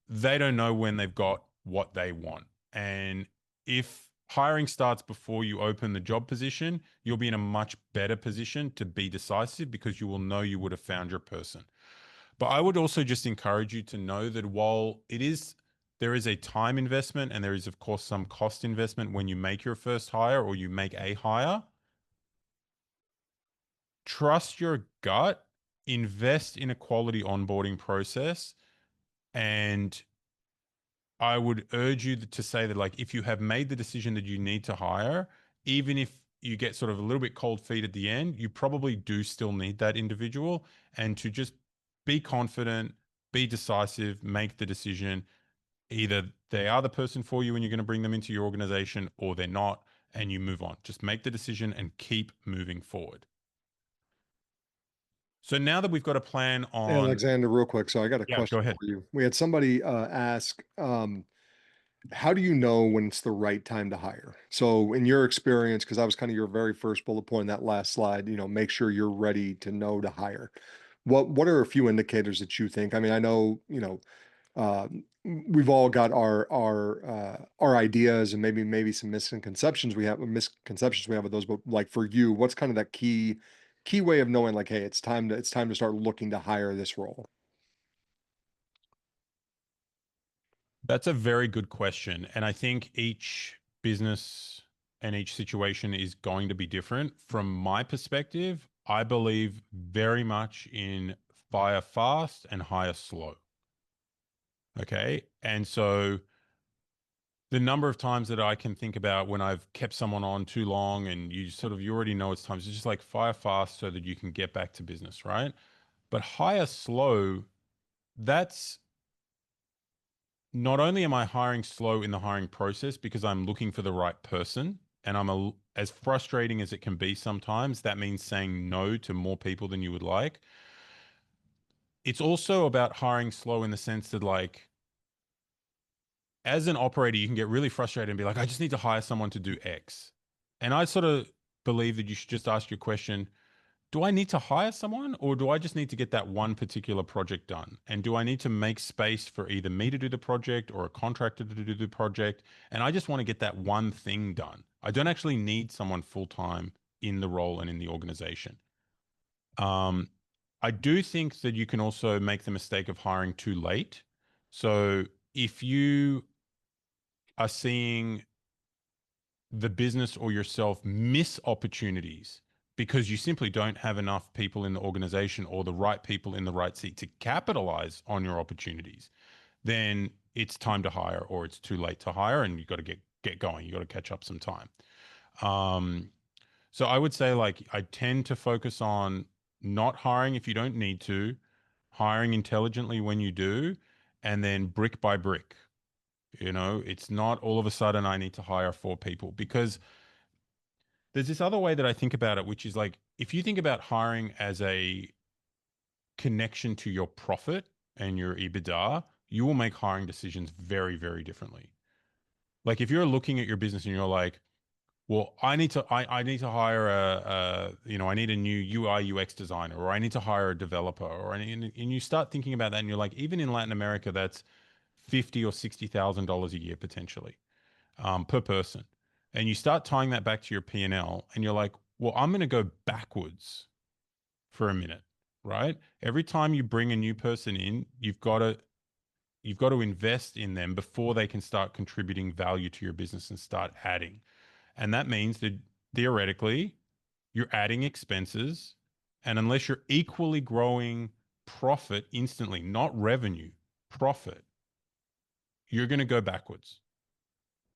They don't know when they've got what they want. And if hiring starts before you open the job position, you'll be in a much better position to be decisive because you will know you would have found your person. But I would also just encourage you to know that while there is a time investment and there is of course some cost investment when you make your first hire or you make a hire, trust your gut, invest in a quality onboarding process. And I would urge you to say that, like, if you have made the decision that you need to hire, even if you get sort of a little bit cold feet at the end, you probably do still need that individual. And to just be confident, be decisive, make the decision. Either they are the person for you and you're going to bring them into your organization, or they're not, and you move on. Just make the decision and keep moving forward. So now that we've got a plan Hey, on, Alexander, real quick. So I got a yeah, go question ahead. for you. We had somebody ask, How do you know when it's the right time to hire? So in your experience, because that was kind of your very first bullet point in that last slide, make sure you're ready to know to hire. What are a few indicators that you think? I mean, I know, we've all got our ideas and maybe some misconceptions we have of those, but like for you, what's kind of that key way of knowing like, hey, it's time to start looking to hire this role? That's a very good question. And I think each business and each situation is going to be different. From my perspective, I believe very much in fire fast and hire slow. Okay. And so the number of times that I can think about when I've kept someone on too long and you already know it's time. It's just like fire fast so that you can get back to business, right? But hire slow, that's not only am I hiring slow in the hiring process because I'm looking for the right person, and as frustrating as it can be sometimes, that means saying no to more people than you would like. It's also about hiring slow in the sense that, like, as an operator, you can get really frustrated and be like, I just need to hire someone to do X. And I sort of believe that you should just ask your question, do I need to hire someone or do I just need to get that one particular project done? And do I need to make space for either me to do the project or a contractor to do the project? And I just want to get that one thing done. I don't actually need someone full time in the role and in the organization. Um, I do think that you can also make the mistake of hiring too late. So if you are seeing the business or yourself miss opportunities because you simply don't have enough people in the organization or the right people in the right seat to capitalize on your opportunities, then it's time to hire or it's too late to hire and you've got to get going. You got to catch up some time. Um, so I would say like I tend to focus on not hiring if you don't need to, hiring intelligently when you do, and then brick by brick. It's not all of a sudden I need to hire four people because there's this other way that I think about it, which is like if you think about hiring as a connection to your profit and your EBITDA, you will make hiring decisions very, very differently. Like if you're looking at your business and you're like, well, I need to hire I need a new UI UX designer, or I need to hire a developer, and you start thinking about that, and you're like, even in Latin America, that's 50 or $60,000 a year potentially per person. And you start tying that back to your P&L and you're like, well, I'm going to go backwards for a minute, right? Every time you bring a new person in, you've got to invest in them before they can start contributing value to your business and start adding. And that means that theoretically, you're adding expenses. And unless you're equally growing profit instantly, not revenue, profit, you're going to go backwards.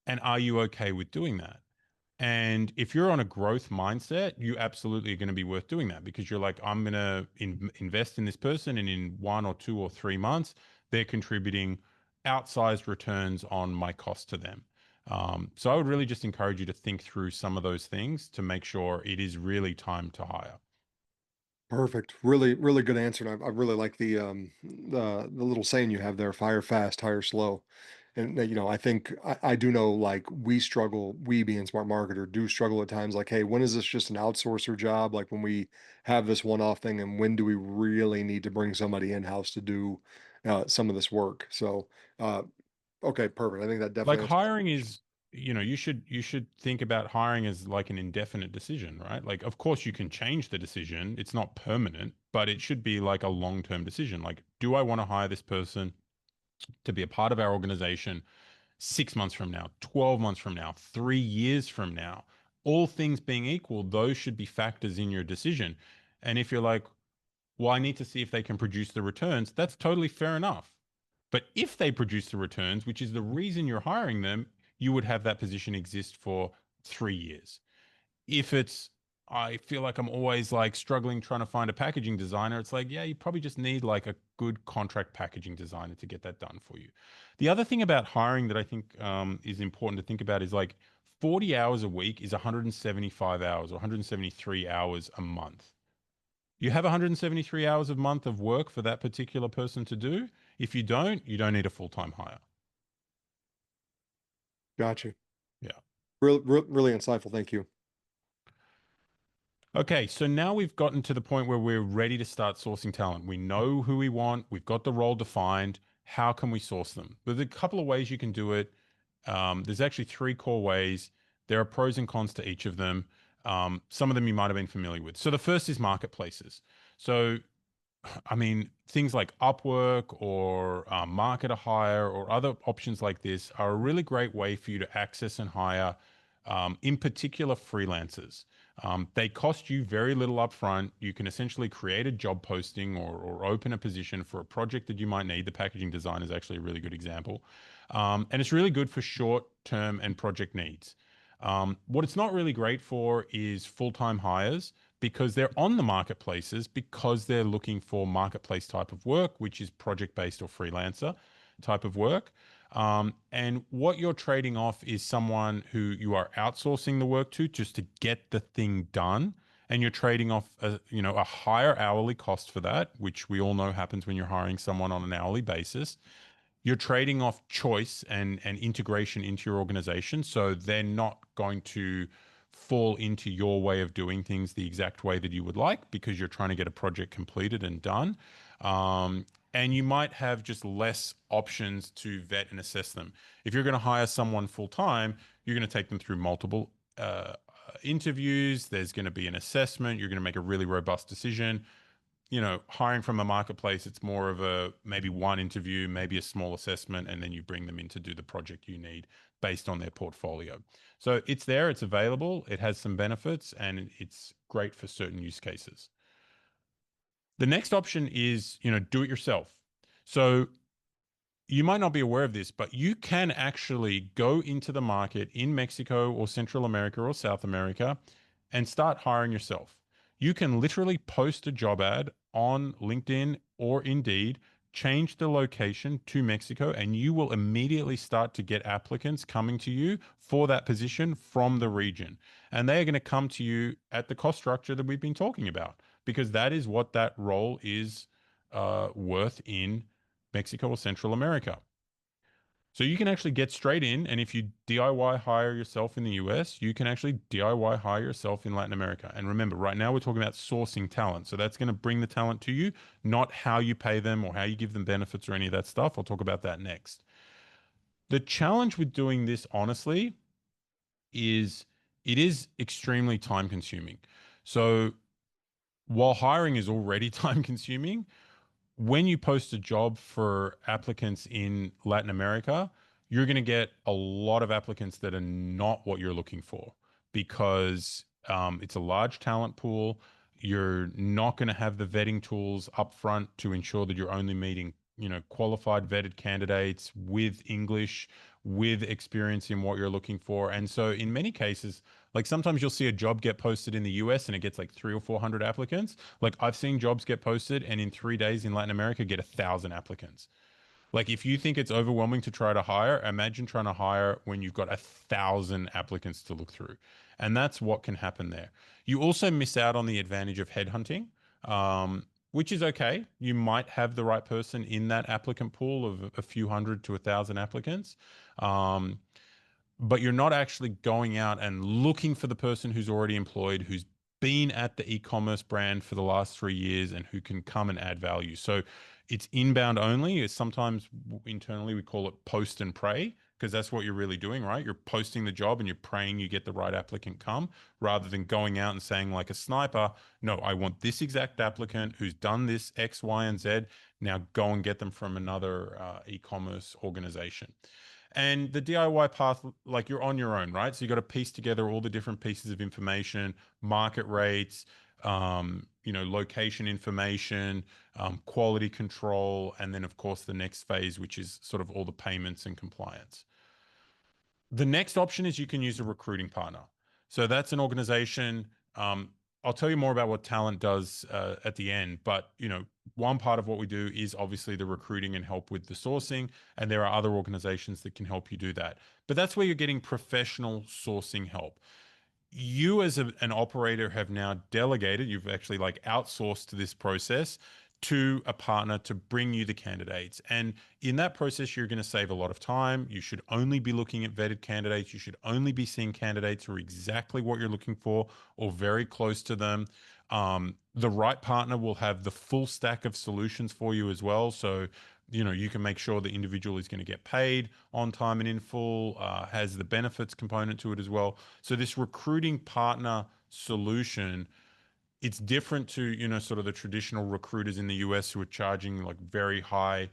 And are you okay with doing that? And if you're on a growth mindset, you absolutely are going to be worth doing that because you're like, I'm going to invest in this person, and in 1 or 2 or 3 months, they're contributing outsized returns on my cost to them. So I would really just encourage you to think through some of those things to make sure it is really time to hire. Perfect. Really, really good answer. And I really like the little saying you have there: fire fast, hire slow. And I think I do know like we being smart marketer do struggle at times. Like, hey, when is this just an outsourcer job? Like when we have this one-off thing, and when do we really need to bring somebody in-house to do some of this work? So, uh, okay, perfect. I think that Like definitely answers that hiring question. is, you should think about hiring as like an indefinite decision, right? Like of course you can change the decision. It's not permanent, but it should be like a long-term decision. Like, do I want to hire this person to be a part of our organization 6 months from now, 12 months from now, 3 years from now? All things being equal, those should be factors in your decision. And if you're like, well, I need to see if they can produce the returns, that's totally fair enough. But if they produce the returns, which is the reason you're hiring them, you would have that position exist for 3 years. If it's, I feel like I'm always like struggling trying to find a packaging designer, it's like, yeah, you probably just need like a good contract packaging designer to get that done for you. The other thing about hiring that I think is important to think about is like 40 hours a week is 175 hours or 173 hours a month. You have 173 hours a month of work for that particular person to do. If you don't need a full time hire. Gotcha. Yeah. Really insightful. Thank you. Okay, so now we've gotten to the point where we're ready to start sourcing talent. We know who we want, we've got the role defined. How can we source them? There's a couple of ways you can do it. There's actually three core ways. There are pros and cons to each of them. Some of them you might have been familiar with. So the first is marketplaces. So I mean, things like Upwork or Market Hire or other options like this are a really great way for you to access and hire, in particular, freelancers. They cost you very little upfront. You can essentially create a job posting or open a position for a project that you might need. The packaging design is actually a really good example. And it's really good for short term and project needs. What it's not really great for is full time hires because they're on the marketplaces because they're looking for marketplace type of work, which is project based or freelancer type of work. And what you're trading off is someone who you are outsourcing the work to just to get the thing done. And you're trading off a higher hourly cost for that, which we all know happens when you're hiring someone on an hourly basis. You're trading off choice and integration into your organization. So they're not going to fall into your way of doing things the exact way that you would like because you're trying to get a project completed and done. Um, and you might have just less options to vet and assess them. If you're going to hire someone full time, you're going to take them through multiple interviews. There's going to be an assessment. You're going to make a really robust decision. Hiring from a marketplace, it's more of a maybe one interview, maybe a small assessment, and then you bring them in to do the project you need based on their portfolio. So it's there, it's available, it has some benefits, and it's great for certain use cases. The next option is, do it yourself. So you might not be aware of this, but you can actually go into the market in Mexico or Central America or South America and start hiring yourself. You can literally post a job ad on LinkedIn or Indeed, change the location to Mexico, and you will immediately start to get applicants coming to you for that position from the region. And they are going to come to you at the cost structure that we've been talking about, because that is what that role is worth in Mexico or Central America. So you can actually get straight in, and if you DIY hire yourself in the US, you can actually DIY hire yourself in Latin America. And remember, right now we're talking about sourcing talent. So that's going to bring the talent to you, not how you pay them or how you give them benefits or any of that stuff. I'll talk about that next. The challenge with doing this, honestly, is it is extremely time consuming. So while hiring is already time consuming, when you post a job for applicants in Latin America, you're going to get a lot of applicants that are not what you're looking for because it's a large talent pool. You're not going to have the vetting tools up front to ensure that you're only meeting, qualified vetted candidates with English, with experience in what you're looking for. And so in many cases, like sometimes you'll see a job get posted in the US and it gets like 300 or 400 applicants. Like I've seen jobs get posted and in 3 days in Latin America get 1,000 applicants. Like if you think it's overwhelming to try to hire, imagine trying to hire when you've got 1,000 applicants to look through. And that's what can happen there. You also miss out on the advantage of headhunting, which is okay. You might have the right person in that applicant pool of a few hundred to 1,000 applicants. Um, but you're not actually going out and looking for the person who's already employed, who's been at the e-commerce brand for the last 3 years and who can come and add value. So it's inbound only. It's sometimes internally we call it post and pray because that's what you're really doing, right? You're posting the job and you're praying you get the right applicant come rather than going out and saying like a sniper, no, I want this exact applicant who's done this X, Y, and Z. Now go and get them from another e-commerce organization. And the DIY path, like you're on your own, right? So you got to piece together all the different pieces of information, market rates, location information, quality control, and then of course the next phase, which is sort of all the payments and compliance. The next option is you can use a recruiting partner. So that's an organization. I'll tell you more about what talent does at the end, but one part of what we do is obviously the recruiting and help with the sourcing, and there are other organizations that can help you do that. But that's where you're getting professional sourcing help. You as an operator have now delegated, you've actually like outsourced this process to a partner to bring you the candidates. And in that process, you're going to save a lot of time. You should only be looking at vetted candidates. You should only be seeing candidates who are exactly what you're looking for or very close to them. The right partner will have the full stack of solutions for you as well. So, you can make sure the individual is going to get paid on time and in full, has the benefits component to it as well. So, this recruiting partner solution, it's different to sort of the traditional recruiters in the US who are charging like very high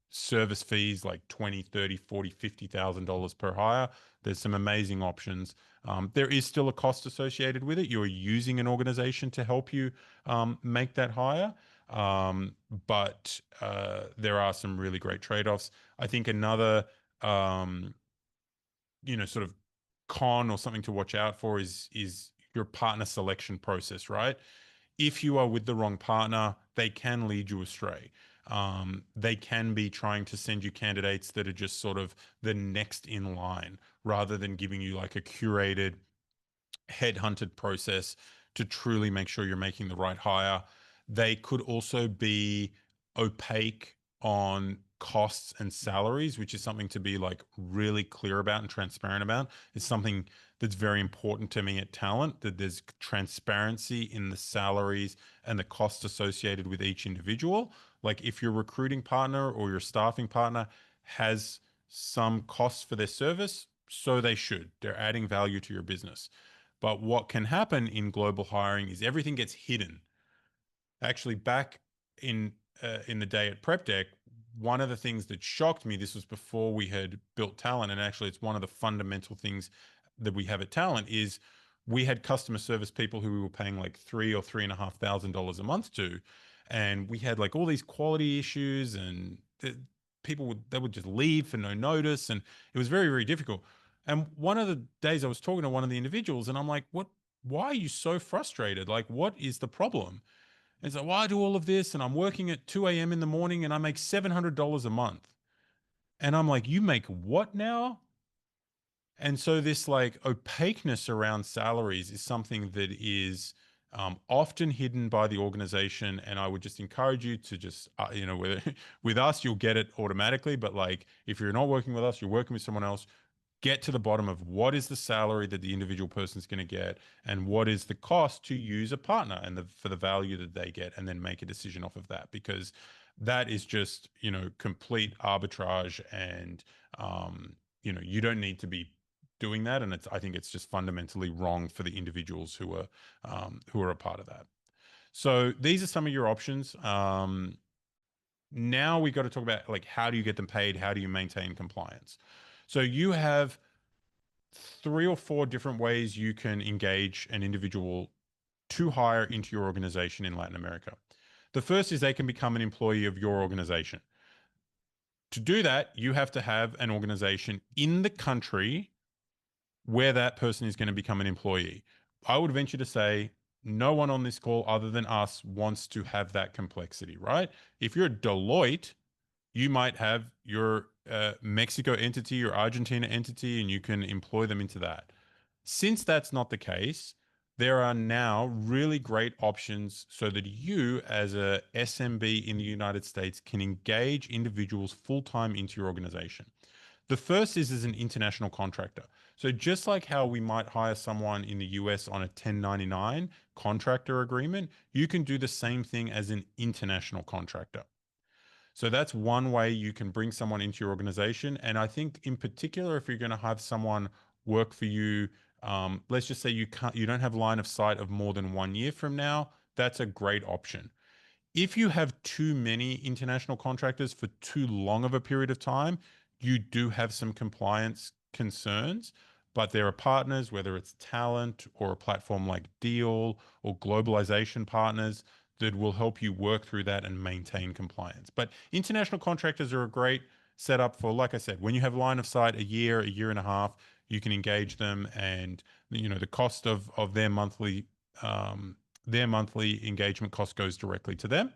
service fees like 20, 30, 40, $50,000 per hire. There's some amazing options. There is still a cost associated with it. You're using an organization to help you make that hire. But there are some really great trade-offs. I think another sort of con or something to watch out for is your partner selection process, right? If you are with the wrong partner, they can lead you astray. They can be trying to send you candidates that are just sort of the next in line rather than giving you like a curated, headhunted process to truly make sure you're making the right hire. They could also be opaque on costs and salaries, which is something to be like really clear about and transparent about. It's something that's very important to me at Talent, that there's transparency in the salaries and the costs associated with each individual. Like if your recruiting partner or your staffing partner has some costs for their service, so they should. They're adding value to your business. But what can happen in global hiring is everything gets hidden. Actually, back in the day at Prep Deck, one of the things that shocked me, this was before we had built Talent, and actually it's one of the fundamental things that we have at Talent, is we had customer service people who we were paying like $3,000 or $3,500 a month to, and we had like all these quality issues, and they would just leave for no notice, and it was very, very difficult. And one of the days I was talking to one of the individuals, and I'm like, "What? Why are you so frustrated? Like, what is the problem?" And it's like, "Well, I do all of this, and I'm working at 2 a.m. in the morning, and I make $700 a month." And I'm like, "You make what now?" And so this like opaqueness around salaries is something that is often hidden by the organization. And I would just encourage you to just, whether with us, you'll get it automatically. But like, if you're not working with us, you're working with someone else, get to the bottom of what is the salary that the individual person is going to get and what is the cost to use a partner and for the value that they get, and then make a decision off of that, because that is just complete arbitrage, and you don't need to be doing that, and I think it's just fundamentally wrong for the individuals who are a part of that. So these are some of your options. Now we got to talk about like, how do you get them paid? How do you maintain compliance? So you have 3 or 4 different ways you can engage an individual to hire into your organization in Latin America. The first is they can become an employee of your organization. To do that, you have to have an organization in the country where that person is going to become an employee. I would venture to say no one on this call other than us wants to have that complexity, right? If you're Deloitte, you might have your Mexico entity, your Argentina entity, and you can employ them into that. Since that's not the case, there are now really great options so that you, as a SMB in the United States, can engage individuals full time into your organization. The first is as an international contractor. So just like how we might hire someone in the US on a 1099 contractor agreement, you can do the same thing as an international contractor. So that's one way you can bring someone into your organization. And I think in particular, if you're going to have someone work for you, let's just say you don't have line of sight of more than 1 year from now, that's a great option. If you have too many international contractors for too long of a period of time, you do have some compliance concerns, but there are partners, whether it's Talent or a platform like Deal or globalization partners, that will help you work through that and maintain compliance. But international contractors are a great setup for, like I said, when you have line of sight a year and a half, you can engage them, and the cost of their monthly engagement cost goes directly to them.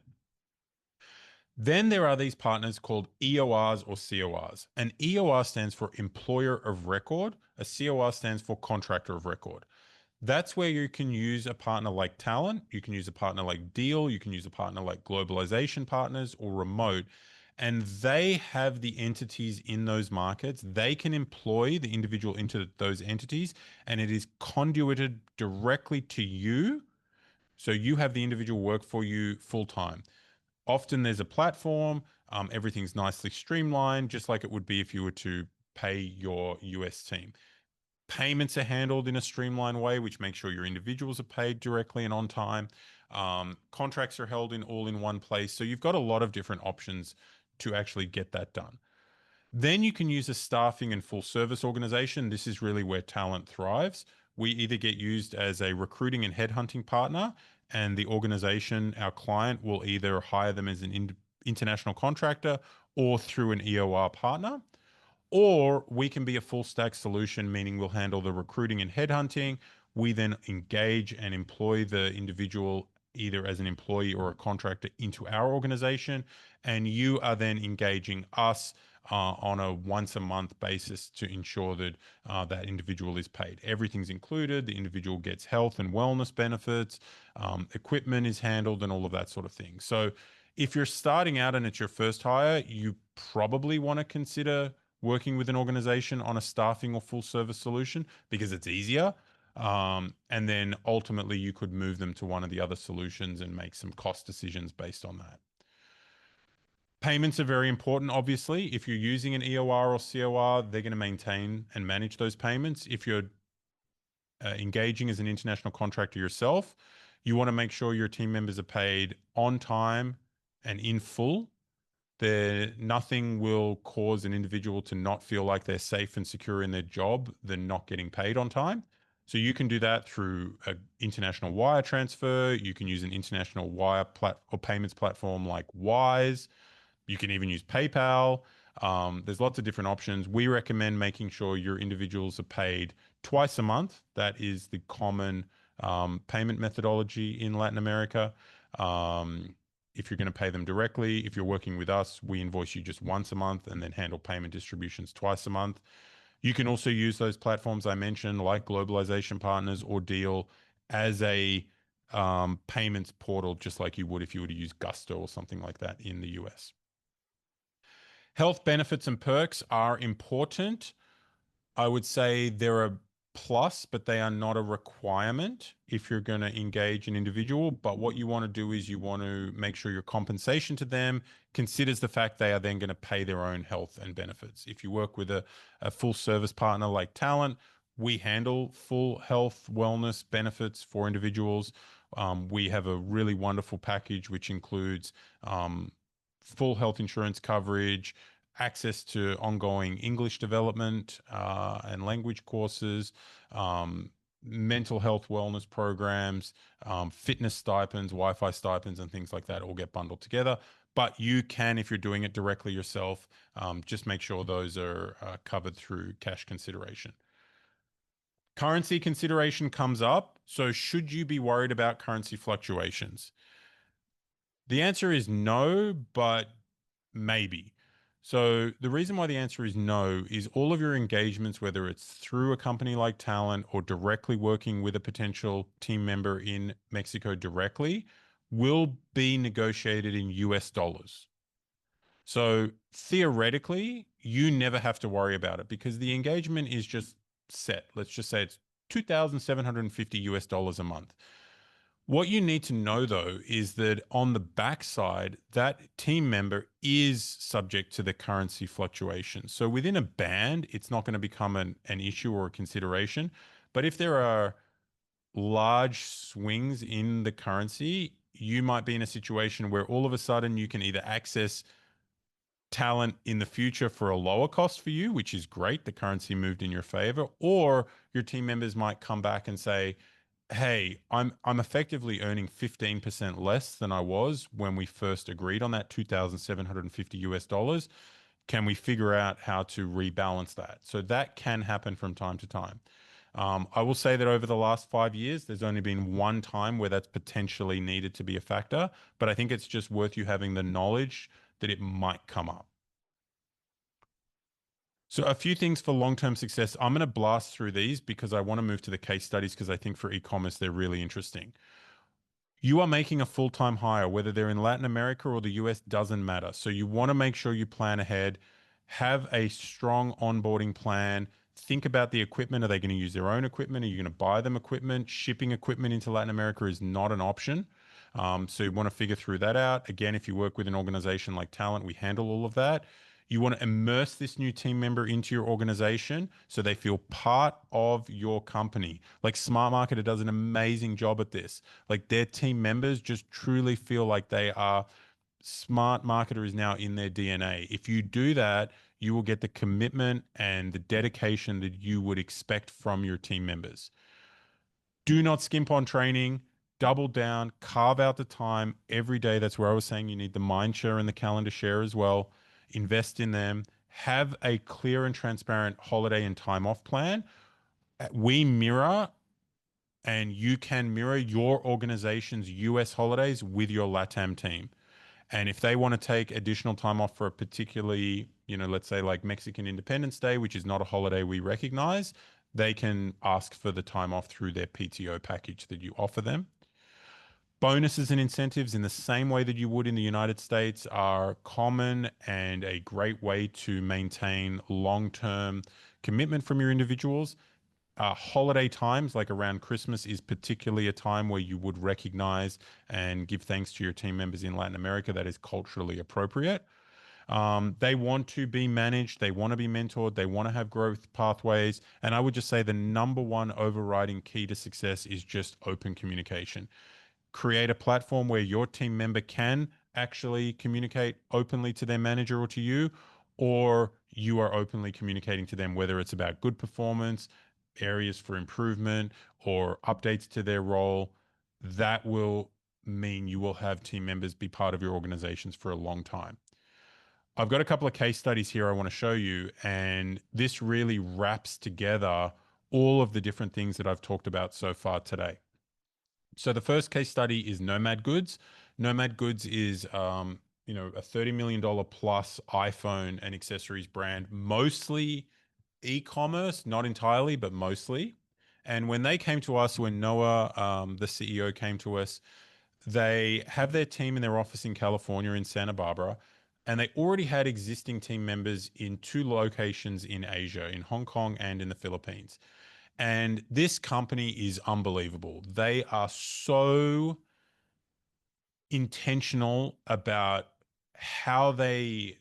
Then there are these partners called EORs or CORs. An EOR stands for Employer of Record. A COR stands for Contractor of Record. That's where you can use a partner like Talent, you can use a partner like Deal, you can use a partner like Globalization Partners or Remote, and they have the entities in those markets. They can employ the individual into those entities, and it is conduited directly to you. So you have the individual work for you full time. Often there's a platform, everything's nicely streamlined, just like it would be if you were to pay your US team. Payments are handled in a streamlined way, which makes sure your individuals are paid directly and on time. Contracts are held in all in one place. So you've got a lot of different options to actually get that done. Then you can use a staffing and full service organization. This is really where Talent thrives. We either get used as a recruiting and headhunting partner, and the organization, our client, will either hire them as an international contractor or through an EOR partner. Or we can be a full stack solution, meaning we'll handle the recruiting and headhunting. We then engage and employ the individual either as an employee or a contractor into our organization. And you are then engaging us on a once a month basis to ensure that that individual is paid. Everything's included. The individual gets health and wellness benefits, equipment is handled, and all of that sort of thing. So if you're starting out and it's your first hire, you probably want to consider working with an organization on a staffing or full service solution because it's easier. And then ultimately, you could move them to one of the other solutions and make some cost decisions based on that. Payments are very important, obviously. If you're using an EOR or COR, they're going to maintain and manage those payments. If you're engaging as an international contractor yourself, you want to make sure your team members are paid on time and in full. Nothing will cause an individual to not feel like they're safe and secure in their job than not getting paid on time. So you can do that through an international wire transfer. You can use an international wire or payments platform like Wise. You can even use PayPal. There's lots of different options. We recommend making sure your individuals are paid twice a month. That is the common payment methodology in Latin America. If you're going to pay them directly, if you're working with us, we invoice you just once a month and then handle payment distributions twice a month. You can also use those platforms I mentioned, like Globalization Partners or Deal, as a payments portal, just like you would if you were to use Gusto or something like that in the US. Health benefits and perks are important. I would say they're a plus, but they are not a requirement if you're going to engage an individual. But what you want to do is you want to make sure your compensation to them considers the fact they are then going to pay their own health and benefits. If you work with a full service partner like Talent, we handle full health, wellness benefits for individuals. We have a really wonderful package which includes full health insurance coverage, access to ongoing English development and language courses, mental health wellness programs, fitness stipends, Wi-Fi stipends, and things like that all get bundled together. But you can, if you're doing it directly yourself, just make sure those are covered through cash consideration. Currency consideration comes up. So should you be worried about currency fluctuations? The answer is no, but maybe. So the reason why the answer is no is all of your engagements, whether it's through a company like Talent or directly working with a potential team member in Mexico directly, will be negotiated in US dollars. So theoretically, you never have to worry about it because the engagement is just set. Let's just say it's 2,750 US dollars a month. What you need to know though is that on the backside, that team member is subject to the currency fluctuation. So within a band, it's not going to become an issue or a consideration. But if there are large swings in the currency, you might be in a situation where all of a sudden you can either access Talent in the future for a lower cost for you, which is great. The currency moved in your favor, or your team members might come back and say, hey, I'm effectively earning 15% less than I was when we first agreed on that 2,750 US dollars. Can we figure out how to rebalance that? So that can happen from time to time. I will say that over the last 5 years, there's only been one time where that's potentially needed to be a factor, but I think it's just worth you having the knowledge that it might come up. So a few things for long-term success. I'm going to blast through these because I want to move to the case studies because I think for e-commerce they're really interesting. You are making a full-time hire, whether they're in Latin America or the US, doesn't matter. So you want to make sure you plan ahead, have a strong onboarding plan. Think about the equipment. Are they going to use their own equipment? Are you going to buy them equipment? Shipping equipment into Latin America is not an option. So you want to figure through that out. Again, if you work with an organization like Talent, we handle all of that. You want to immerse this new team member into your organization so they feel part of your company. Like Smart Marketer does an amazing job at this. Like their team members just truly feel like they are Smart Marketer is now in their DNA. If you do that, you will get the commitment and the dedication that you would expect from your team members. Do not skimp on training. Double down, carve out the time every day. That's where I was saying you need the mind share and the calendar share as well. Invest in them. Have a clear and transparent holiday and time off plan. We mirror and you can mirror your organization's US holidays with your LATAM team. And if they want to take additional time off for a particularly, let's say like Mexican Independence Day, which is not a holiday we recognize, they can ask for the time off through their PTO package that you offer them. Bonuses and incentives, in the same way that you would in the United States, are common and a great way to maintain long term commitment from your individuals. Holiday times, like around Christmas, is particularly a time where you would recognize and give thanks to your team members in Latin America. That is culturally appropriate. They want to be managed, they want to be mentored, they want to have growth pathways. And I would just say the number one overriding key to success is just open communication. Create a platform where your team member can actually communicate openly to their manager or to you, or you are openly communicating to them, whether it's about good performance, areas for improvement, or updates to their role. That will mean you will have team members be part of your organizations for a long time. I've got a couple of case studies here I want to show you, and this really wraps together all of the different things that I've talked about so far today. So the first case study is Nomad Goods. Nomad Goods is a $30 million plus iPhone and accessories brand, mostly e-commerce, not entirely, but mostly. And when they came to us, when Noah, the CEO, came to us, they have their team in their office in California in Santa Barbara, and they already had existing team members in two locations in Asia, in Hong Kong and in the Philippines. And this company is unbelievable. They are so intentional about how they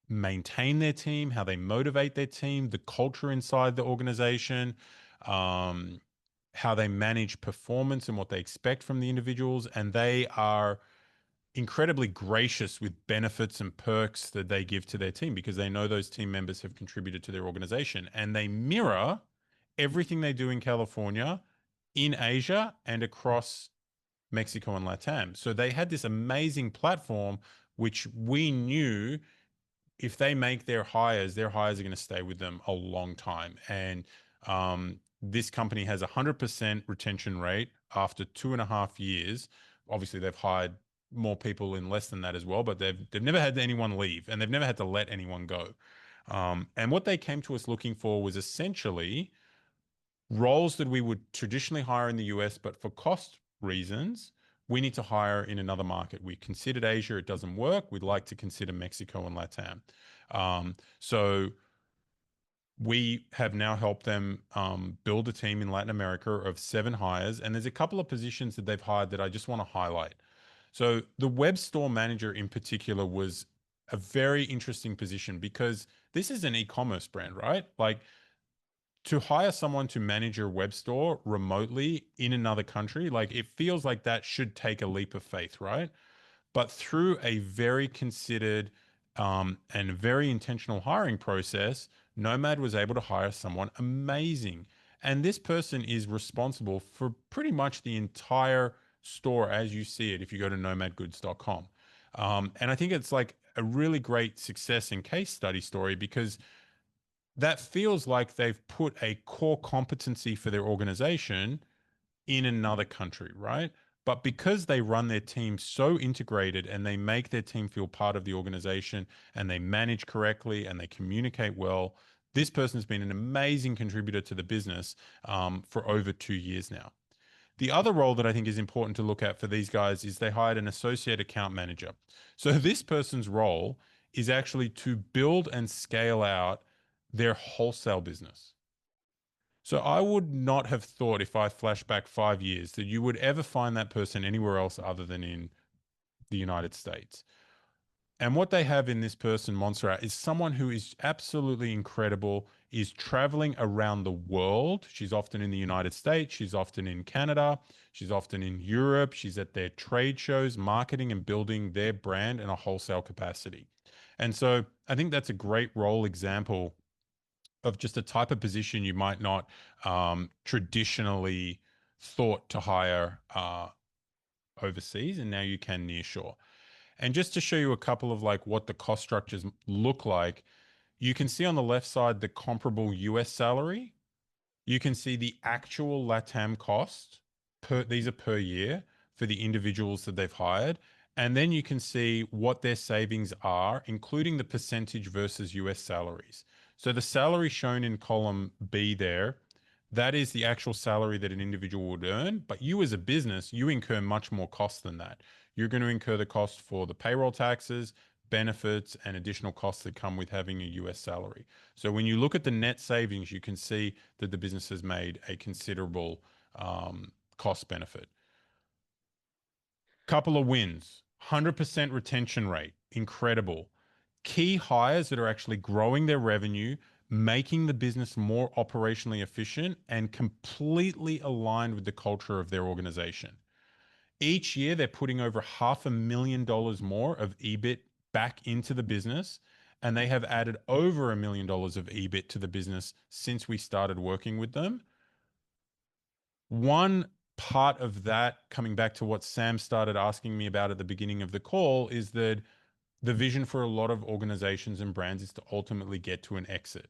maintain their team, how they motivate their team, the culture inside the organization, um, how they manage performance and what they expect from the individuals. And they are incredibly gracious with benefits and perks that they give to their team because they know those team members have contributed to their organization. And they mirror everything they do in California, in Asia, and across Mexico and Latam. So they had this amazing platform, which we knew if they make their hires are going to stay with them a long time. And this company has a 100% retention rate after 2.5 years. Obviously, they've hired more people in less than that as well, but they've never had anyone leave and they've never had to let anyone go. And what they came to us looking for was essentially roles that we would traditionally hire in the US, but for cost reasons, we need to hire in another market. We considered Asia, it doesn't work. We'd like to consider Mexico and Latam. So we have now helped them build a team in Latin America of 7 hires. And there's a couple of positions that they've hired that I just want to highlight. So the web store manager in particular was a very interesting position because this is an e-commerce brand, right? Like to hire someone to manage your web store remotely in another country, like it feels like that should take a leap of faith, right? But through a very considered and very intentional hiring process, Nomad was able to hire someone amazing. And this person is responsible for pretty much the entire store as you see it if you go to nomadgoods.com. And I think it's like a really great success and case study story because that feels like they've put a core competency for their organization in another country, right? But because they run their team so integrated and they make their team feel part of the organization and they manage correctly and they communicate well, this person has been an amazing contributor to the business for over 2 years now. The other role that I think is important to look at for these guys is they hired an associate account manager. So this person's role is actually to build and scale out their wholesale business. So I would not have thought, if I flash back 5 years, that you would ever find that person anywhere else other than in the United States. And what they have in this person, Montserrat, is someone who is absolutely incredible, is traveling around the world. She's often in the United States, she's often in Canada, she's often in Europe, she's at their trade shows, marketing and building their brand in a wholesale capacity. And so I think that's a great role example of just a type of position you might not traditionally thought to hire overseas, and now you can nearshore. And just to show you a couple of like what the cost structures look like, you can see on the left side the comparable US salary. You can see the actual LATAM cost per, these are per year for the individuals that they've hired. And then you can see what their savings are, including the percentage versus US salaries. So the salary shown in column B there, that is the actual salary that an individual would earn. But you as a business, you incur much more cost than that. You're going to incur the cost for the payroll taxes, benefits, and additional costs that come with having a US salary. So when you look at the net savings, you can see that the business has made a considerable cost benefit. Couple of wins, 100% retention rate, incredible. Key hires that are actually growing their revenue, making the business more operationally efficient, and completely aligned with the culture of their organization. Each year, they're putting over $500,000 more of EBIT back into the business, and they have added over $1 million of EBIT to the business since we started working with them. One part of that, coming back to what Sam started asking me about at the beginning of the call, is that the vision for a lot of organizations and brands is to ultimately get to an exit.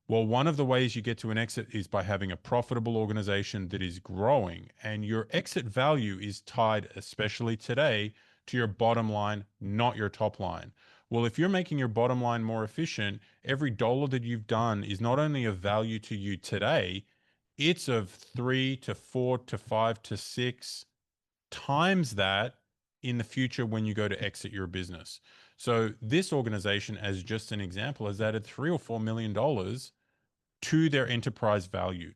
Well, one of the ways you get to an exit is by having a profitable organization that is growing, and your exit value is tied, especially today, to your bottom line, not your top line. Well, if you're making your bottom line more efficient, every dollar that you've done is not only of value to you today, it's of 3 to 4 to 5 to 6 times that in the future when you go to exit your business. So this organization, as just an example, has added $3 or $4 million to their enterprise value.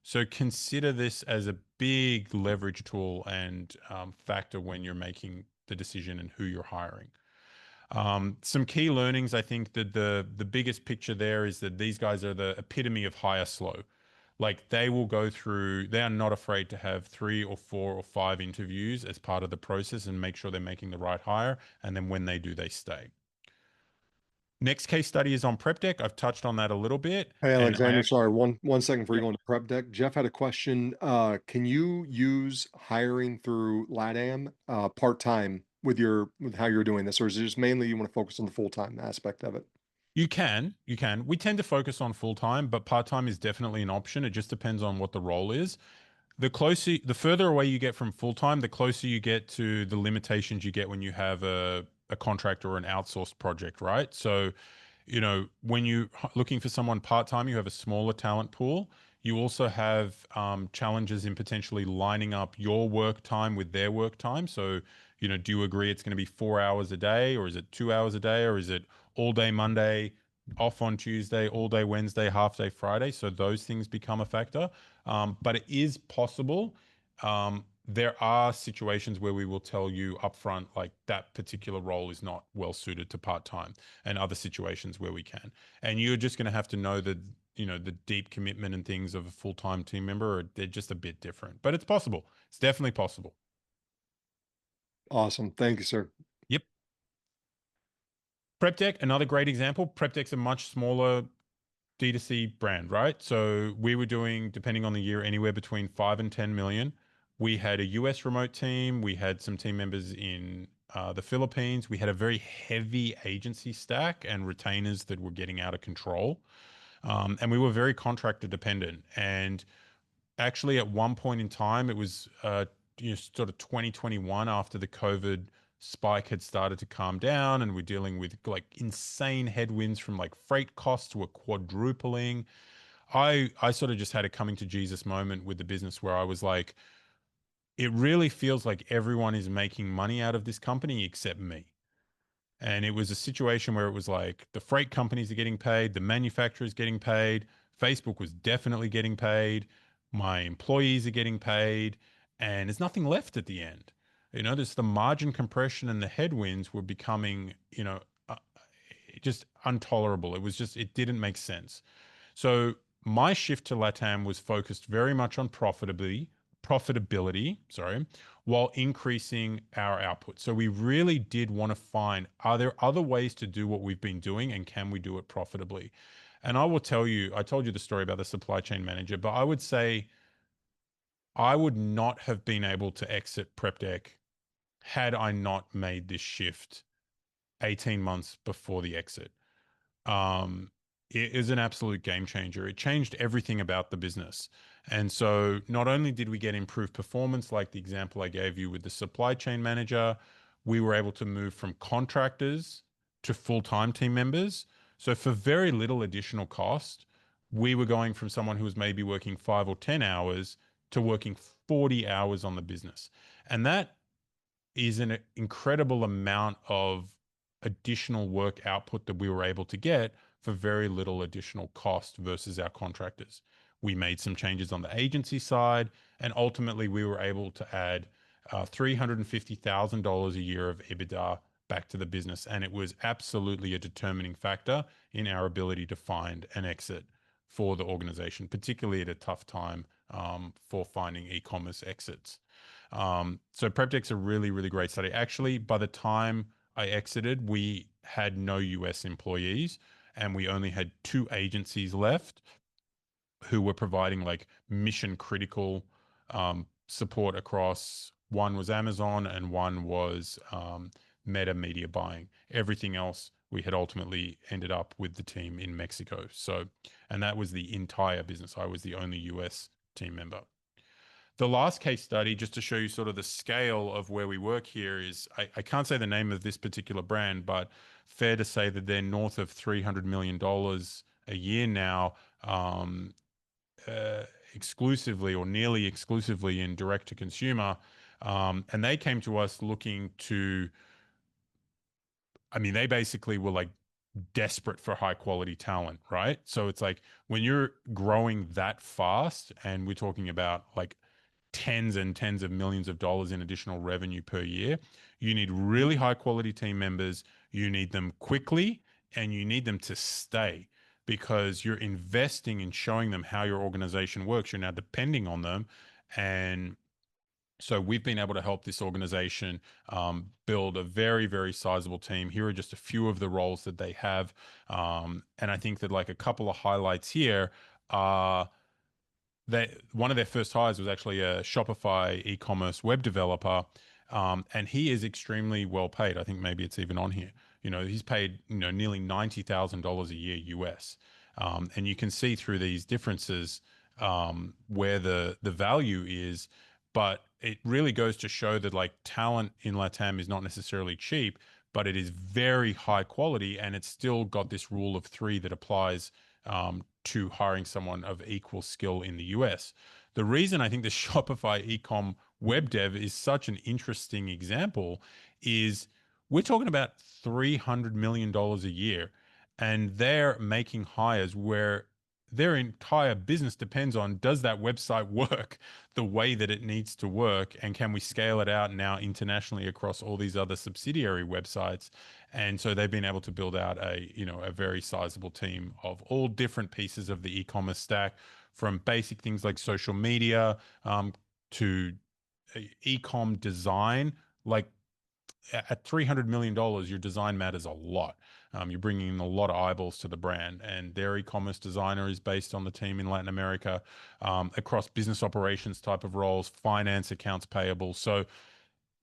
So consider this as a big leverage tool and factor when you're making the decision and who you're hiring. Some key learnings, I think that the biggest picture there is that these guys are the epitome of hire slow. Like they will go through, they are not afraid to have 3 or 4 or 5 interviews as part of the process and make sure they're making the right hire. And then when they do, they stay. Next case study is on Prep Deck. I've touched on that a little bit. Hey, And I Alexander, actually, sorry, one second before you yeah, go into prep deck. Jeff had a question. Can you use hiring through LATAM part-time with how you're doing this, or is it just mainly you want to focus on the full-time aspect of it? you can. We tend to focus on full time, but part time is definitely an option. It just depends on what the role is. The further away you get from full time, the closer you get to the limitations you get when you have a contract or an outsourced project, right? So, when you looking for someone part time, you have a smaller talent pool. You also have challenges in potentially lining up your work time with their work time. So, do you agree it's going to be 4 hours a day, or is it 2 hours a day, or is it all day Monday, off on Tuesday, all day Wednesday, half day Friday? So those things become a factor. But it is possible. There are situations where we will tell you upfront, like that particular role is not well suited to part time, and other situations where we can. And you're just going to have to know that, the deep commitment and things of a full time team member, they're just a bit different. But it's possible. It's definitely possible. Awesome. Thank you, sir. Yep. Prep Deck, another great example. Prep Deck's a much smaller D2C brand, right? So we were doing, depending on the year, anywhere between 5 and 10 million. We had a US remote team. We had some team members in the Philippines. We had a very heavy agency stack and retainers that were getting out of control. And we were very contractor dependent. And actually, at one point in time, it was sort of 2021, after the COVID spike had started to calm down, and we're dealing with like insane headwinds from like freight costs were quadrupling. I sort of just had a coming to Jesus moment with the business where I was like, it really feels like everyone is making money out of this company except me. And it was a situation where it was like the freight companies are getting paid, the manufacturers getting paid, Facebook was definitely getting paid, my employees are getting paid, and there's nothing left at the end. There's the margin compression and the headwinds were becoming, uh, just intolerable. It was just, it didn't make sense. So my shift to LATAM was focused very much on profitability, sorry, while increasing our output. So we really did want to find, are there other ways to do what we've been doing, and can we do it profitably? And I will tell you, I told you the story about the supply chain manager, but I would say I would not have been able to exit PrepDeck had I not made this shift 18 months before the exit. um, it is an absolute game changer. It changed everything about the business. And so not only did we get improved performance, like the example I gave you with the supply chain manager, we were able to move from contractors to full-time team members. So for very little additional cost, we were going from someone who was maybe working 5 or 10 hours to working 40 hours on the business. And that is an incredible amount of additional work output that we were able to get for very little additional cost versus our contractors. We made some changes on the agency side, and ultimately we were able to add $350,000 a year of EBITDA back to the business. And it was absolutely a determining factor in our ability to find an exit for the organization, particularly at a tough time for finding e-commerce exits. So PrepDeck's a really, really great study. Actually, by the time I exited, we had no US employees, and we only had two agencies left who were providing like mission critical support across. One was Amazon, and one was Meta Media Buying. Everything else we had ultimately ended up with the team in Mexico. So, and that was the entire business. I was the only US team member. The last case study, just to show you sort of the scale of where we work here, is I can't say the name of this particular brand, but fair to say that they're north of $300 million a year now, uh, exclusively or nearly exclusively in direct to consumer. And they came to us looking to, I mean, they basically were like desperate for high quality talent, right? So it's like when you're growing that fast, and we're talking about like tens and tens of millions of dollars in additional revenue per year, you need really high quality team members. You need them quickly, and you need them to stay, because you're investing in showing them how your organization works. You're now depending on them. And so we've been able to help this organization build a very, very sizable team. Here are just a few of the roles that they have. And I think that like a couple of highlights here are, one of their first hires was actually a Shopify e-commerce web developer, and he is extremely well paid. I think maybe it's even on here. He's paid nearly $90,000 a year US, and you can see through these differences where the value is. But it really goes to show that like talent in LATAM is not necessarily cheap, but it is very high quality, and it's still got this rule of three that applies to hiring someone of equal skill in the US. The reason I think the Shopify ecom web dev is such an interesting example is we're talking about $300 million dollars a year, and they're making hires where their entire business depends on, does that website work the way that it needs to work, and can we scale it out now internationally across all these other subsidiary websites? And so they've been able to build out a very sizable team of all different pieces of the e-commerce stack, from basic things like social media to e-com design. Like at $300 million, your design matters a lot. You're bringing in a lot of eyeballs to the brand, and their e-commerce designer is based on the team in Latin America, across business operations type of roles, finance, accounts payable. So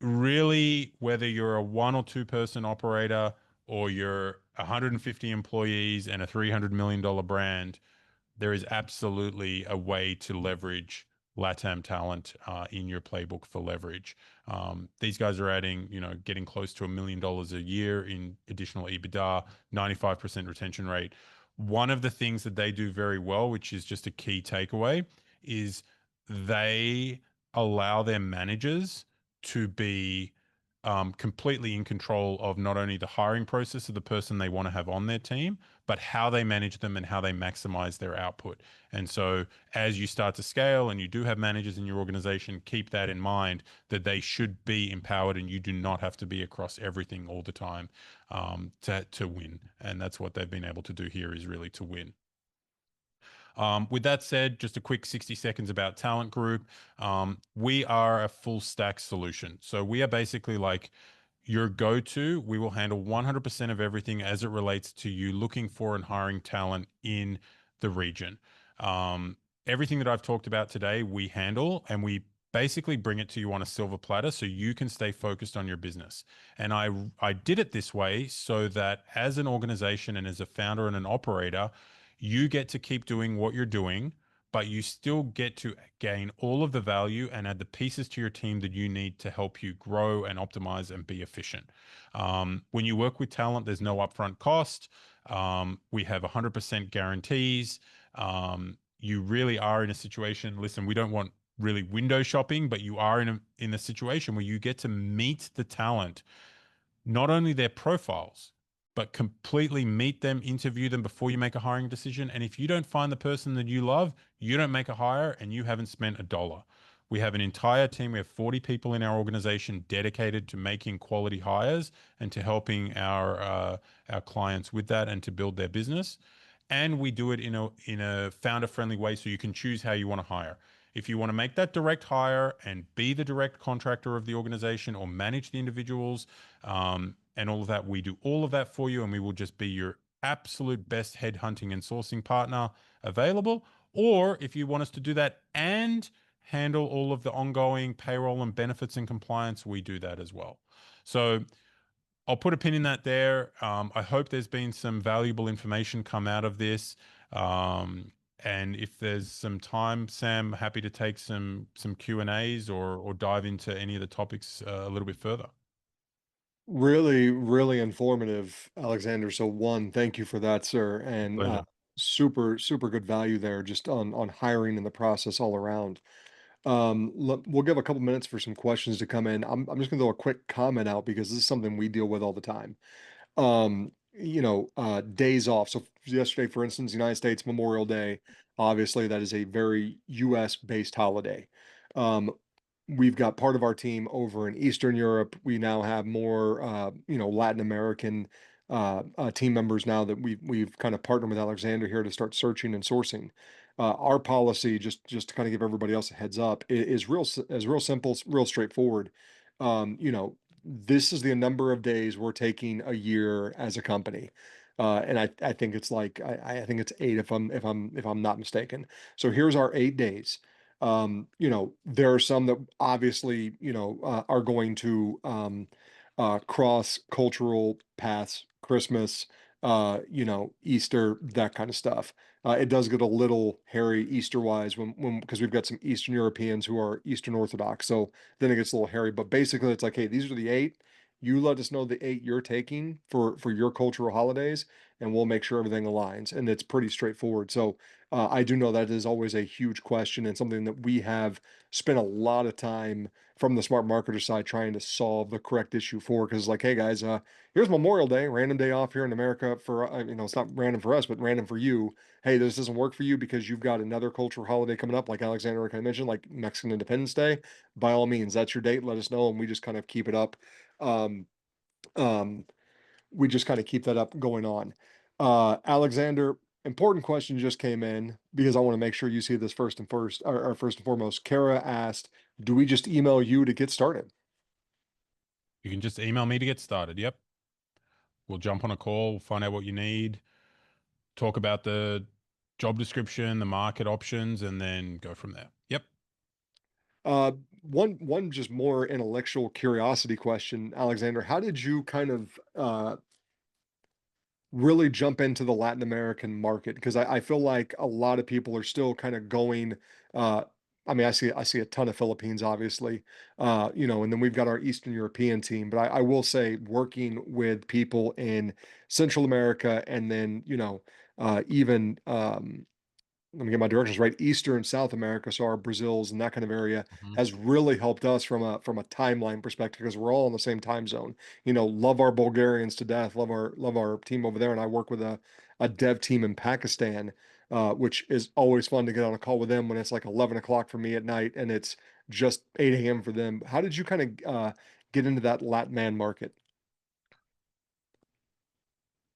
really, whether you're a one or two person operator, or you're 150 employees and a $300 million brand, there is absolutely a way to leverage LATAM talent in your playbook for leverage. These guys are adding, getting close to $1 million a year in additional EBITDA, 95% retention rate. One of the things that they do very well, which is just a key takeaway, is they allow their managers to be completely in control of not only the hiring process of the person they want to have on their team, but how they manage them and how they maximize their output. And so, as you start to scale and you do have managers in your organization, keep that in mind that they should be empowered and you do not have to be across everything all the time to win. And that's what they've been able to do here is really to win. With that said, just a quick 60 seconds about Talent Group. We are a full stack solution. So we are basically like your go to. We will handle 100% of everything as it relates to you looking for and hiring talent in the region. Everything that I've talked about today, we handle and we basically bring it to you on a silver platter so you can stay focused on your business. And I did it this way so that as an organization and as a founder and an operator, you get to keep doing what you're doing, but you still get to gain all of the value and add the pieces to your team that you need to help you grow and optimize and be efficient. When you work with talent, there's no upfront cost. We have 100% guarantees. You really are in a situation, listen, we don't want really window shopping, but you are in a situation where you get to meet the talent, not only their profiles, but completely meet them, interview them before you make a hiring decision. And if you don't find the person that you love, you don't make a hire and you haven't spent a dollar. We have an entire team. We have 40 people in our organization dedicated to making quality hires and to helping our clients with that and to build their business. And we do it in a founder friendly way, so you can choose how you want to hire. If you want to make that direct hire and be the direct contractor of the organization or manage the individuals, and all of that, we do all of that for you, and we will just be your absolute best headhunting and sourcing partner available. Or if you want us to do that and handle all of the ongoing payroll and benefits and compliance, we do that as well. So I'll put a pin in that there. I hope there's been some valuable information come out of this. And if there's some time, Sam, happy to take some Q&As or dive into any of the topics a little bit further. Really, really informative, Alexander. So one, thank you for that, sir. And Pleasure. super, super good value there just on hiring and the process all around. We'll give a couple minutes for some questions to come in. I'm just gonna throw a quick comment out because this is something we deal with all the time. Days off. So yesterday, for instance, United States Memorial Day, obviously that is a very US based holiday. Um, we've got part of our team over in Eastern Europe. We now have more, Latin American team members now that we've kind of partnered with Alexander here to start searching and sourcing. Our policy, just to kind of give everybody else a heads up, is real simple, real straightforward. This is the number of days we're taking a year as a company. And I think it's like I think it's 8 if I'm not mistaken. So here's our 8 days. There are some that obviously, are going to cross cultural paths, Christmas, Easter, that kind of stuff. It does get a little hairy Easter wise when because we've got some Eastern Europeans who are Eastern Orthodox. So then it gets a little hairy. But basically, it's like, hey, these are the 8. You let us know the 8 you're taking for your cultural holidays, and we'll make sure everything aligns. And it's pretty straightforward. So I do know that is always a huge question and something that we have spent a lot of time from the smart marketer side trying to solve the correct issue for. Because like, hey guys, here's Memorial Day, random day off here in America for it's not random for us, but random for you. Hey, this doesn't work for you because you've got another cultural holiday coming up, like Alexander kind of mentioned, like Mexican Independence Day. By all means, that's your date. Let us know, and we just kind of keep it up. Um, um, we just kind of keep that up going on. Alexander, important question just came in because I want to make sure you see this first and foremost. Kara asked, "Do we just email you to get started?" You can just email me to get started. Yep. We'll jump on a call, find out what you need, talk about the job description, the market options, and then go from there. Yep. One just more intellectual curiosity question, Alexander. How did you kind of really jump into the Latin American market? Because I feel like a lot of people are still kind of going. I mean, I see a ton of Philippines, obviously, and then we've got our Eastern European team. But I will say, working with people in Central America, and then even let me get my directions right. Eastern South America, so our Brazils and that kind of area Mhm. has really helped us from a timeline perspective because we're all in the same time zone. Love our Bulgarians to death. Love our team over there, and I work with a dev team in Pakistan, which is always fun to get on a call with them when it's like 11 o'clock for me at night and it's just 8 a.m. for them. How did you kind of get into that Latman market?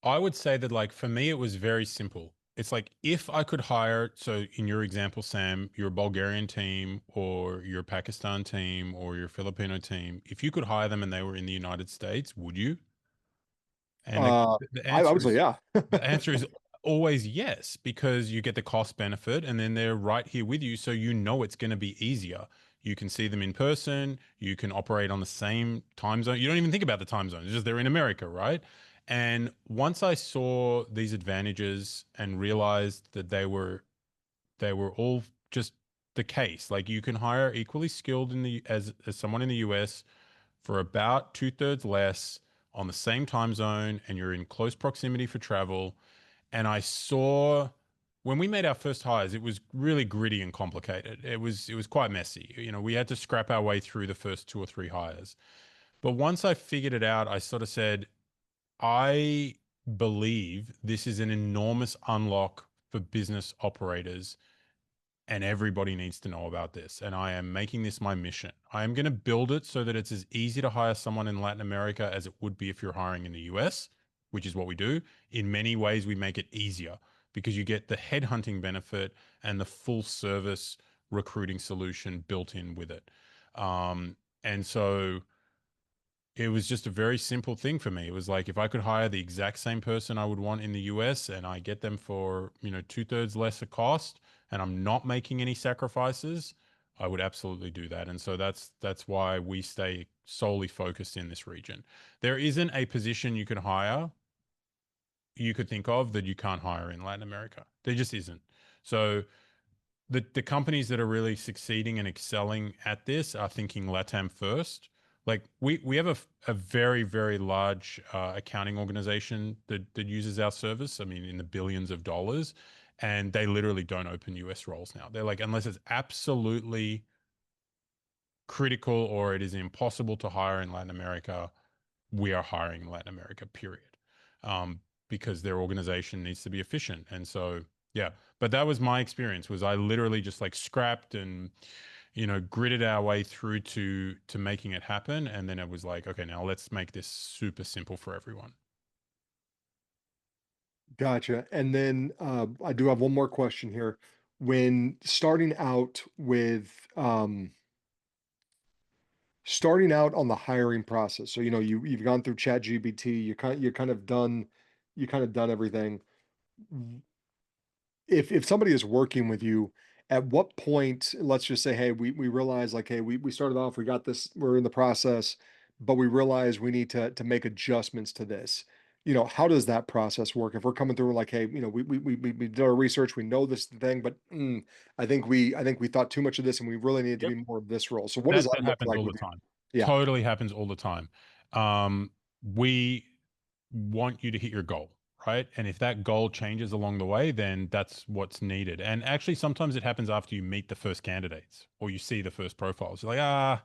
I would say that, like, for me, it was very simple. It's like, if I could hire, so in your example, Sam, your Bulgarian team or your Pakistan team or your Filipino team, if you could hire them and they were in the United States, would you? And Uh, the I answer would say is yeah. the answer is always yes, because you get the cost benefit and then they're right here with you. So you know it's going to be easier. You can see them in person. You can operate on the same time zone. You don't even think about the time zone. It's just they're in America, right? And once I saw these advantages and realized that they were all just the case. Like, you can hire equally skilled in the as someone in the US for about two-thirds less on the same time zone, and you're in close proximity for travel. And I saw, when we made our first hires, it was really gritty and complicated. It was quite messy. We had to scrap our way through the first two or three hires. But once I figured it out, I sort of said, I believe this is an enormous unlock for business operators, and everybody needs to know about this. And I am making this my mission. I am going to build it so that it's as easy to hire someone in Latin America as it would be if you're hiring in the US, which is what we do. In many ways, we make it easier because you get the headhunting benefit and the full service recruiting solution built in with it. And so it was just a very simple thing for me. It was like, if I could hire the exact same person I would want in the US and I get them for, two-thirds less a cost, and I'm not making any sacrifices, I would absolutely do that. And so that's why we stay solely focused in this region. There isn't a position you could think of that you can't hire in Latin America. There just isn't. So the companies that are really succeeding and excelling at this are thinking LATAM first. Like, we have a very, very large accounting organization that uses our service. I mean, in the billions of dollars, and they literally don't open US roles now. They're like, unless it's absolutely critical or it is impossible to hire in Latin America, we are hiring in Latin America, period. Because their organization needs to be efficient. And so, yeah, but that was my experience. Was I literally just like scrapped and, gritted our way through to making it happen. And then it was like, okay, now let's make this super simple for everyone. Gotcha. And then I do have one more question here. When starting out on the hiring process, so you've gone through Chat GBT, you kind of done everything. If somebody is working with you, at what point, let's just say, hey, we realize, like, hey, we started off, we got this, we're in the process, but we realize we need to make adjustments to this. How does that process work? If we're coming through like, hey, we did our research, we know this thing, but I think we thought too much of this and we really need to Yep. be more of this role. So what does That that that look happens like all the with you? time. Yeah. Totally happens all the time. We want you to hit your goal, right? And if that goal changes along the way, then that's what's needed. And actually, sometimes it happens after you meet the first candidates or you see the first profiles. You're like,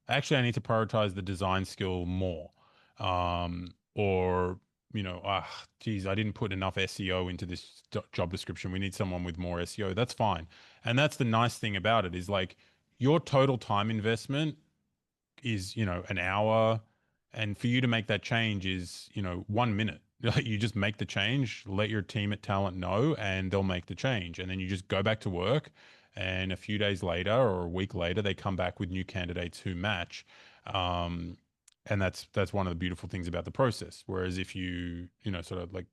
actually, I need to prioritize the design skill more. Or, geez, I didn't put enough SEO into this job description. We need someone with more SEO. That's fine. And that's the nice thing about it, is like, your total time investment is, an hour, and for you to make that change is, 1 minute. Like, you just make the change, let your team at talent know, and they'll make the change, and then you just go back to work, and a few days later or a week later they come back with new candidates who match. um, and that's one of the beautiful things about the process. Whereas if sort of like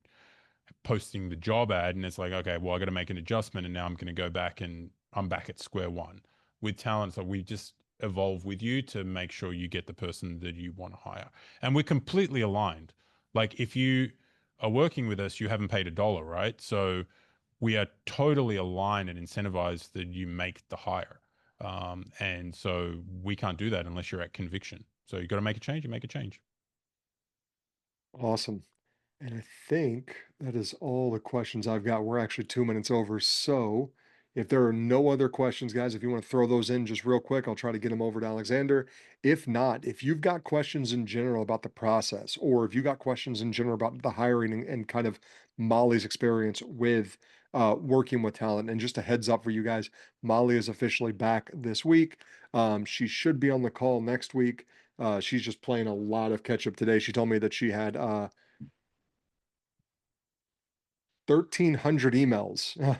posting the job ad and it's like, okay, well, I got to make an adjustment and now I'm going to go back and I'm back at square one. With talent, so we just evolve with you to make sure you get the person that you want to hire. And we're completely aligned. Like, if you are working with us, you haven't paid a dollar, right? So we are totally aligned and incentivized that you make the hire. And so we can't do that unless you're at conviction. So you got to make a change, you make a change. Awesome. And I think that is all the questions I've got. We're actually 2 minutes over. So if there are no other questions, guys, if you want to throw those in just real quick, I'll try to get them over to Alexander. If not, if you've got questions in general about the process, or if you got questions in general about the hiring and kind of Molly's experience with working with talent, and just a heads up for you guys, Molly is officially back this week. She should be on the call next week. She's just playing a lot of catch up today. She told me that she had 1,300 emails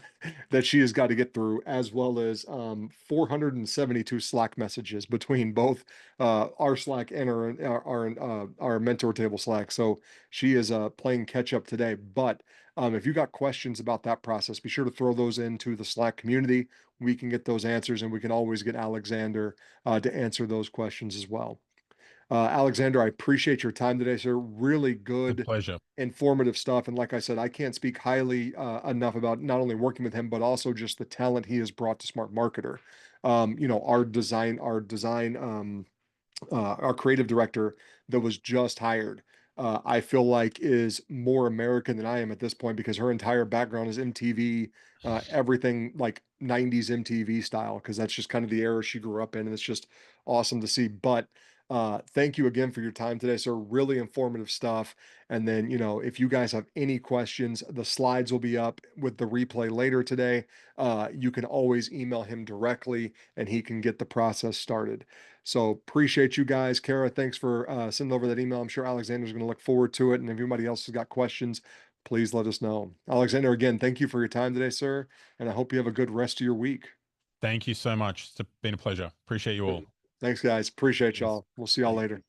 that she has got to get through, as well as 472 Slack messages between both our Slack and our MentorTable Slack. So she is playing catch up today. But if you got questions about that process, be sure to throw those into the Slack community. We can get those answers, and we can always get Alexander to answer those questions as well. Alexander, I appreciate your time today, sir. Really A good, pleasure. informative stuff. And like I said, I can't speak highly enough about not only working with him, but also just the talent he has brought to Smart Marketer. Our creative director that was just hired, I feel like is more American than I am at this point because her entire background is MTV, everything like 90s MTV style, because that's just kind of the era she grew up in. And it's just awesome to see. But thank you again for your time today, sir. Really informative stuff. And then, if you guys have any questions, the slides will be up with the replay later today. You can always email him directly and he can get the process started. So appreciate you guys. Kara, thanks for sending over that email. I'm sure Alexander's going to look forward to it. And if anybody else has got questions, please let us know. Alexander, again, thank you for your time today, sir. And I hope you have a good rest of your week. Thank you so much. It's been a pleasure. Appreciate you all. Thanks, guys. Appreciate Cheers. y'all. We'll see y'all Bye. later.